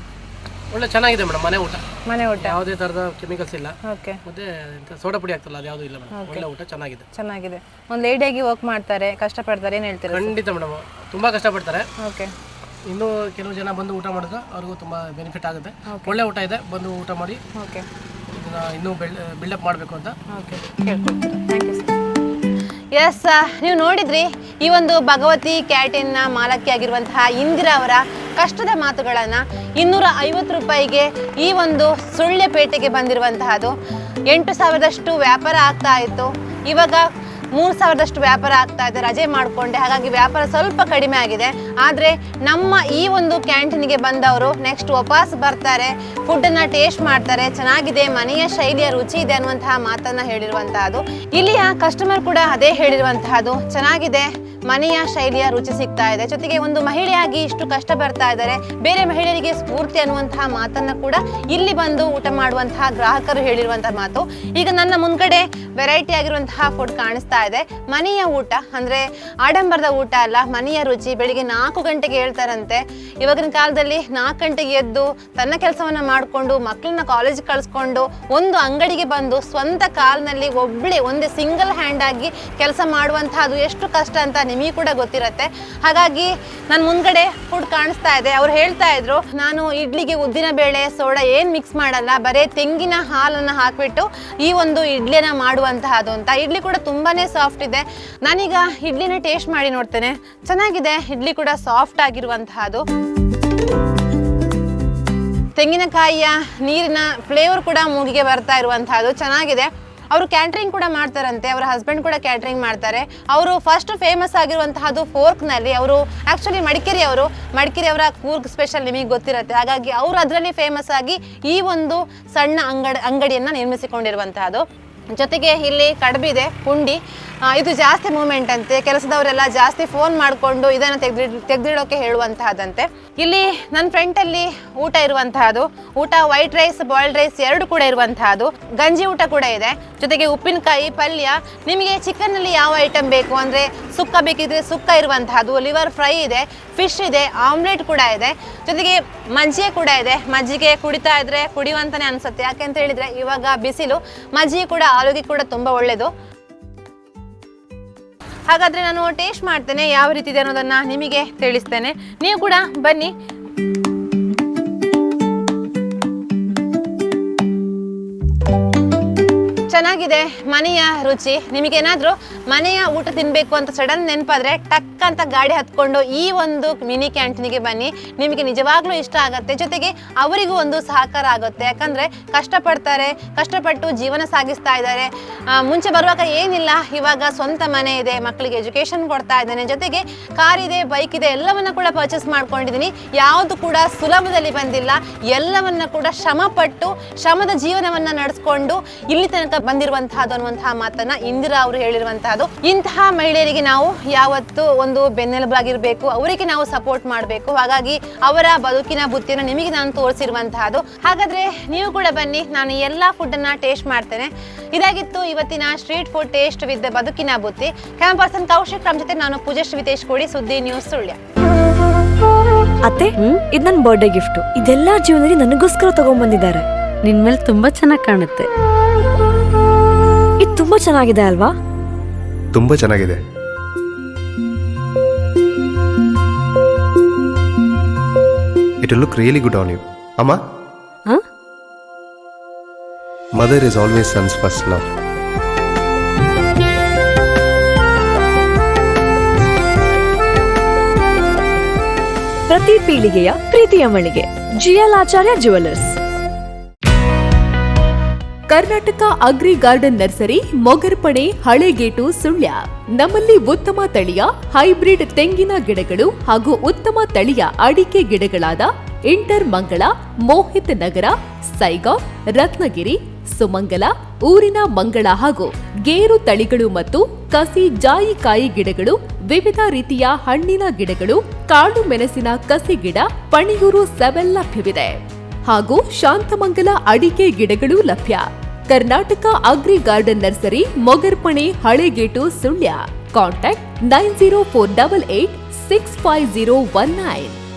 ಒಳ್ಳೆ ಚೆನ್ನಾಗಿದೆ ಮೇಡಮ್. ಮನೆ ಊಟ, ಮನೆ ಊಟ, ಯಾವುದೇ ಥರದ ಕೆಮಿಕಲ್ಸ್ ಇಲ್ಲ. ಓಕೆ. ಮತ್ತೆ ಸೋಡಾ ಪುಡಿ ಆಗ್ತಲ್ಲ, ಅದು ಯಾವುದೂ ಇಲ್ಲ ಮೇಡಮ್. ಒಳ್ಳೆ ಊಟ ಚೆನ್ನಾಗಿದೆ. ಚೆನ್ನಾಗಿದೆ. ಒಂದು ಲೇಡಿಯಾಗಿ ವರ್ಕ್ ಮಾಡ್ತಾರೆ, ಕಷ್ಟಪಡ್ತಾರೆ, ಏನು ಹೇಳ್ತೀರಾ? ಖಂಡಿತ ಮೇಡಮ್, ತುಂಬ ಕಷ್ಟಪಡ್ತಾರೆ. ಓಕೆ. ಇನ್ನೂ ಕೆಲವು ಜನ ಬಂದು ಊಟ ಮಾಡಿದ್ರೆ ಅವ್ರಿಗೂ ತುಂಬ ಬೆನಿಫಿಟ್ ಆಗುತ್ತೆ. ಒಳ್ಳೆ ಊಟ ಇದೆ, ಬಂದು ಊಟ ಮಾಡಿ. ಓಕೆ. ಇದನ್ನ ಇನ್ನೂ ಬಿಲ್ಡಪ್ ಮಾಡಬೇಕು ಅಂತ. ಓಕೆ, ಕೇಳ್ಕೊಳ್ತೀನಿ. Thank you sir. ಎಸ್, ನೀವು ನೋಡಿದ್ರಿ ಈ ಒಂದು ಭಗವತಿ ಕ್ಯಾಂಟೀನ್ನ ಮಾಲಕಿ ಆಗಿರುವಂತಹ ಇಂದಿರಾ ಅವರ ಕಷ್ಟದ ಮಾತುಗಳನ್ನು. 250 ರೂಪಾಯಿಗೆ ಈ ಒಂದು ಸುಳ್ಯಪೇಟೆಗೆ ಬಂದಿರುವಂತಹದ್ದು. 8,000ದಷ್ಟು ವ್ಯಾಪಾರ ಆಗ್ತಾ ಇತ್ತು, ಇವಾಗ 3,000ದಷ್ಟು ವ್ಯಾಪಾರ ಆಗ್ತಾ ಇದೆ. ರಜೆ ಮಾಡಿಕೊಂಡೆ, ಹಾಗಾಗಿ ವ್ಯಾಪಾರ ಸ್ವಲ್ಪ ಕಡಿಮೆ ಆಗಿದೆ. ಆದರೆ ನಮ್ಮ ಈ ಒಂದು ಕ್ಯಾಂಟೀನ್ಗೆ ಬಂದವರು ನೆಕ್ಸ್ಟ್ ವಾಪಸ್ ಬರ್ತಾರೆ, ಫುಡ್ಡನ್ನು ಟೇಸ್ಟ್ ಮಾಡ್ತಾರೆ, ಚೆನ್ನಾಗಿದೆ, ಮನೆಯ ಶೈಲಿಯ ರುಚಿ ಇದೆ ಅನ್ನುವಂತಹ ಮಾತನ್ನು ಹೇಳಿರುವಂತಹದ್ದು. ಇಲ್ಲಿಯ ಕಸ್ಟಮರ್ ಕೂಡ ಅದೇ ಹೇಳಿರುವಂತಹದ್ದು, ಚೆನ್ನಾಗಿದೆ, ಮನೆಯ ಶೈಲಿಯ ರುಚಿ ಸಿಗ್ತಾ ಇದೆ. ಜೊತೆಗೆ ಒಂದು ಮಹಿಳೆಯಾಗಿ ಇಷ್ಟು ಕಷ್ಟ ಬರ್ತಾ ಇದ್ದಾರೆ, ಬೇರೆ ಮಹಿಳೆಯರಿಗೆ ಸ್ಫೂರ್ತಿ ಅನ್ನುವಂತಹ ಮಾತನ್ನು ಕೂಡ ಇಲ್ಲಿ ಬಂದು ಊಟ ಮಾಡುವಂತಹ ಗ್ರಾಹಕರು ಹೇಳಿರುವಂತಹ ಮಾತು. ಈಗ ನನ್ನ ಮುಂದ್ಗಡೆ ವೆರೈಟಿ ಆಗಿರುವಂತಹ ಫುಡ್ ಕಾಣಿಸ್ತಾ ಇದೆ. ಮನೆಯ ಊಟ ಅಂದ್ರೆ ಆಡಂಬರದ ಊಟ ಅಲ್ಲ, ಮನೆಯ ರುಚಿ. ಬೆಳಿಗ್ಗೆ 4 ಗಂಟೆಗೆ ಹೇಳ್ತಾರಂತೆ. ಇವಾಗಿನ ಕಾಲದಲ್ಲಿ 4 ಗಂಟೆಗೆ ಎದ್ದು ತನ್ನ ಕೆಲಸವನ್ನ ಮಾಡಿಕೊಂಡು ಮಕ್ಕಳನ್ನ ಕಾಲೇಜ್ ಕಳಿಸ್ಕೊಂಡು ಒಂದು ಅಂಗಡಿಗೆ ಬಂದು ಸ್ವಂತ ಕಾಲ್ನಲ್ಲಿ ಒಬ್ಬಳೇ ಒಂದೇ ಸಿಂಗಲ್ ಹ್ಯಾಂಡ್ ಆಗಿ ಕೆಲಸ ಮಾಡುವಂತಹದ್ದು ಎಷ್ಟು ಕಷ್ಟ ಅಂತ ನಿಮಗೆ ಕೂಡ ಗೊತ್ತಿರತ್ತೆ. ಹಾಗಾಗಿ ನನ್ನ ಮುಂದ್ಗಡೆ ಫುಡ್ ಕಾಣಿಸ್ತಾ ಇದೆ. ಅವ್ರು ಹೇಳ್ತಾ ಇದ್ರು, ನಾನು ಇಡ್ಲಿಗೆ ಉದ್ದಿನ ಬೇಳೆ ಸೋಡಾ ಏನು ಮಿಕ್ಸ್ ಮಾಡಲ್ಲ, ಬರೀ ತೆಂಗಿನ ಹಾಲನ್ನು ಹಾಕಿಬಿಟ್ಟು ಈ ಒಂದು ಇಡ್ಲಿನ ಮಾಡುವಂತಹದ್ದು ಅಂತ. ಇಡ್ಲಿ ಕೂಡ ತುಂಬಾನೇ ಸಾಫ್ಟ್ ಇದೆ. ನಾನೀಗ ಇಡ್ಲಿನ ಟೇಸ್ಟ್ ಮಾಡಿ ನೋಡ್ತೇನೆ. ಚೆನ್ನಾಗಿದೆ, ಇಡ್ಲಿ ಕೂಡ ಸಾಫ್ಟ್ ಆಗಿರುವಂತಹದ್ದು. ತೆಂಗಿನಕಾಯಿಯ ನೀರಿನ ಫ್ಲೇವರ್ ಕೂಡ ಮೂಗಿಗೆ ಬರ್ತಾ ಇರುವಂತಹದ್ದು, ಚೆನ್ನಾಗಿದೆ. ಅವರು ಕ್ಯಾಟ್ರಿಂಗ್ ಕೂಡ ಮಾಡ್ತಾರಂತೆ, ಅವರ ಹಸ್ಬೆಂಡ್ ಕೂಡ ಕ್ಯಾಟ್ರಿಂಗ್ ಮಾಡ್ತಾರೆ. ಅವರು ಫಸ್ಟ್ ಫೇಮಸ್ ಆಗಿರುವಂತಹದ್ದು ಫೋರ್ಕ್ನಲ್ಲಿ. ಅವರು ಆ್ಯಕ್ಚುಲಿ ಮಡಿಕೇರಿಯವರ ಕೂರ್ಗ್ ಸ್ಪೆಷಲ್ ನಿಮಗೆ ಗೊತ್ತಿರುತ್ತೆ. ಹಾಗಾಗಿ ಅವರು ಅದರಲ್ಲಿ ಫೇಮಸ್ ಆಗಿ ಈ ಒಂದು ಸಣ್ಣ ಅಂಗಡಿಯನ್ನು ನಿರ್ಮಿಸಿಕೊಂಡಿರುವಂತಹದ್ದು. ಜೊತೆಗೆ ಇಲ್ಲಿ ಕಡಬಿದೆ, ಪುಂಡಿ, ಇದು ಜಾಸ್ತಿ ಮೂಮೆಂಟ್ ಅಂತೆ. ಕೆಲಸದವರೆಲ್ಲ ಜಾಸ್ತಿ ಫೋನ್ ಮಾಡಿಕೊಂಡು ಇದನ್ನು ತೆಗೆದಿಡೋಕೆ ಹೇಳುವಂತಹದ್ದಂತೆ. ಇಲ್ಲಿ ನನ್ನ ಫ್ರೆಂಟಲ್ಲಿ ಊಟ ಇರುವಂತಹದ್ದು. ಊಟ ವೈಟ್ ರೈಸ್, ಬಾಯ್ಲ್ಡ್ ರೈಸ್ 2 ಕೂಡ ಇರುವಂತಹದ್ದು. ಗಂಜಿ ಊಟ ಕೂಡ ಇದೆ, ಜೊತೆಗೆ ಉಪ್ಪಿನಕಾಯಿ, ಪಲ್ಯ. ನಿಮಗೆ ಚಿಕನ್ನಲ್ಲಿ ಯಾವ ಐಟಮ್ ಬೇಕು ಅಂದರೆ ಸುಕ್ಕ ಬೇಕಿದ್ರೆ ಸುಕ್ಕ ಇರುವಂತಹದ್ದು, ಲಿವರ್ ಫ್ರೈ ಇದೆ, ಫಿಶ್ ಇದೆ, ಆಮ್ಲೆಟ್ ಕೂಡ ಇದೆ, ಜೊತೆಗೆ ಮಜ್ಜಿಗೆ ಕೂಡ ಇದೆ. ಮಜ್ಜಿಗೆ ಕುಡಿತಾ ಇದ್ರೆ ಕುಡಿಯುವಂತಾನೆ ಅನ್ಸುತ್ತೆ. ಯಾಕೆಂತ ಹೇಳಿದ್ರೆ ಇವಾಗ ಬಿಸಿಲು, ಮಜ್ಜಿಗೆ ಕೂಡ ಆರೋಗ್ಯಕ್ಕೆ ಕೂಡ ತುಂಬ ಒಳ್ಳೆಯದು. ಹಾಗಾದರೆ ನಾನು ಟೇಸ್ಟ್ ಮಾಡ್ತೇನೆ, ಯಾವ ರೀತಿ ಇದೆ ಅನ್ನೋದನ್ನು ನಿಮಗೆ ತಿಳಿಸ್ತೇನೆ. ನೀವು ಕೂಡ ಬನ್ನಿ. ಚೆನ್ನಾಗಿದೆ, ಮನೆಯ ರುಚಿ. ನಿಮಗೇನಾದರೂ ಮನೆಯ ಊಟ ತಿನ್ನಬೇಕು ಅಂತ ಸಡನ್ ನೆನಪಾದರೆ ಟಕ್ ಚಿಕ್ಕಂತ ಗಾಡಿ ಹತ್ಕೊಂಡು ಈ ಒಂದು ಮಿನಿ ಕ್ಯಾಂಟೀನಿಗೆ ಬನ್ನಿ, ನಿಮಗೆ ನಿಜವಾಗ್ಲೂ ಇಷ್ಟ ಆಗುತ್ತೆ. ಜೊತೆಗೆ ಅವರಿಗೂ ಒಂದು ಸಹಕಾರ ಆಗುತ್ತೆ, ಯಾಕಂದ್ರೆ ಕಷ್ಟಪಟ್ಟು ಜೀವನ ಸಾಗಿಸ್ತಾ ಇದ್ದಾರೆ. ಮುಂಚೆ ಬರುವಾಗ ಏನಿಲ್ಲ, ಇವಾಗ ಸ್ವಂತ ಮನೆ ಇದೆ, ಮಕ್ಕಳಿಗೆ ಎಜುಕೇಶನ್ ಕೊಡ್ತಾ ಇದ್ದಾನೆ, ಜೊತೆಗೆ ಕಾರ್ ಇದೆ, ಬೈಕ್ ಇದೆ, ಎಲ್ಲವನ್ನ ಕೂಡ ಪರ್ಚೇಸ್ ಮಾಡ್ಕೊಂಡಿದ್ದೀನಿ. ಯಾವುದು ಕೂಡ ಸುಲಭದಲ್ಲಿ ಬಂದಿಲ್ಲ, ಎಲ್ಲವನ್ನ ಕೂಡ ಶ್ರಮದ ಜೀವನವನ್ನ ನಡೆಸ್ಕೊಂಡು ಇಲ್ಲಿ ತನಕ ಬಂದಿರುವಂತಹದ್ದು ಅನ್ನುವಂತಹ ಮಾತನ್ನ ಇಂದಿರಾ ಅವರು ಹೇಳಿರುವಂತಹದ್ದು. ಇಂತಹ ಮಹಿಳೆಯರಿಗೆ ನಾವು ಯಾವತ್ತು ಒಂದು ಬೆನ್ನೆಲುಬಾಗಿರ್ಬೇಕು, ಅವರಿಗೆ ನಾವು ಸಪೋರ್ಟ್ ಮಾಡಬೇಕು. ಹಾಗಾಗಿ ಅವರ ಬದುಕಿನ ಬುತ್ತಿಯನ್ನು ನಿಮಗೆ ನಾನು ತೋರಿಸಿರುವಂತಹದ್ದು. ಹಾಗಾದ್ರೆ ನೀವು ಕೂಡ ಬನ್ನಿ, ನಾನು ಎಲ್ಲಾ ಫುಡ್ ಅನ್ನ ಟೇಸ್ಟ್ ಮಾಡ್ತೇನೆ. ಇದಾಗಿತ್ತು ಇವತ್ತಿನ ಸ್ಟ್ರೀಟ್ ಫುಡ್ ಟೇಸ್ಟ್ ವಿತ್ ಬದುಕಿನ ಬುತ್ತಿ. ಕ್ಯಾಮರಾ ಪರ್ಸನ್ ಕೌಶಿಕ್ ರಾಮ್ ಜೊತೆ ನಾನು ಪೂಜಶ್ರೀ ವಿತೇಶ್ ಕೋಡಿ, ಸುದ್ದಿ ನ್ಯೂಸ್ ಸುಳ್ಯ. ಅತ್ತೆ, ಇದು ನನ್ನ ಬರ್ಡೇ ಗಿಫ್ಟ್. ಇದೆಲ್ಲ ಜೀವನದಲ್ಲಿ ನನಗೋಸ್ಕರ ತಗೊಂಡ್ಬಂದಿದ್ದಾರೆ. ನಿನ್ ಮೇಲೆ ತುಂಬಾ ಚೆನ್ನಾಗಿ ಕಾಣುತ್ತೆ. ಇದು ತುಂಬಾ ಚೆನ್ನಾಗಿದೆ ಅಲ್ವಾ? ತುಂಬಾ ಚೆನ್ನಾಗಿದೆ. It will look really good on you. Amma? Huh? Mother is always son's first love. ಪ್ರತಿ ಪೀಳಿಗೆಯ ಪ್ರೀತಿಯ ಮಳಿಗೆ GL Acharya jewellers. Karnataka agri garden nursery, Mogarpane, Halegate, Sullia. ನಮ್ಮಲ್ಲಿ ಉತ್ತಮ ತಳಿಯ ಹೈಬ್ರಿಡ್ ತೆಂಗಿನ ಗಿಡಗಳು ಹಾಗೂ ಉತ್ತಮ ತಳಿಯ ಅಡಿಕೆ ಗಿಡಗಳಾದ ಇಂಟರ್ ಮಂಗಳ, ಮೋಹಿತ್ ನಗರ, ಸೈಗಾವ್, ರತ್ನಗಿರಿ, ಸುಮಂಗಲ, ಊರಿನ ಮಂಗಳ ಹಾಗೂ ಗೇರು ತಳಿಗಳು ಮತ್ತು ಕಸಿ ಜಾಯಿಕಾಯಿ ಗಿಡಗಳು, ವಿವಿಧ ರೀತಿಯ ಹಣ್ಣಿನ ಗಿಡಗಳು, ಕಾಳು ಮೆಣಸಿನ ಕಸಿ ಗಿಡ, ಪಣಿಯೂರು ಸೆವೆಲ್ ಲಭ್ಯವಿದೆ ಹಾಗೂ ಶಾಂತಮಂಗಲ ಅಡಿಕೆ ಗಿಡಗಳು ಲಭ್ಯ. Karnataka agri garden nursery, Mogarpane, Halegate, Sullia. Contact 9048865019.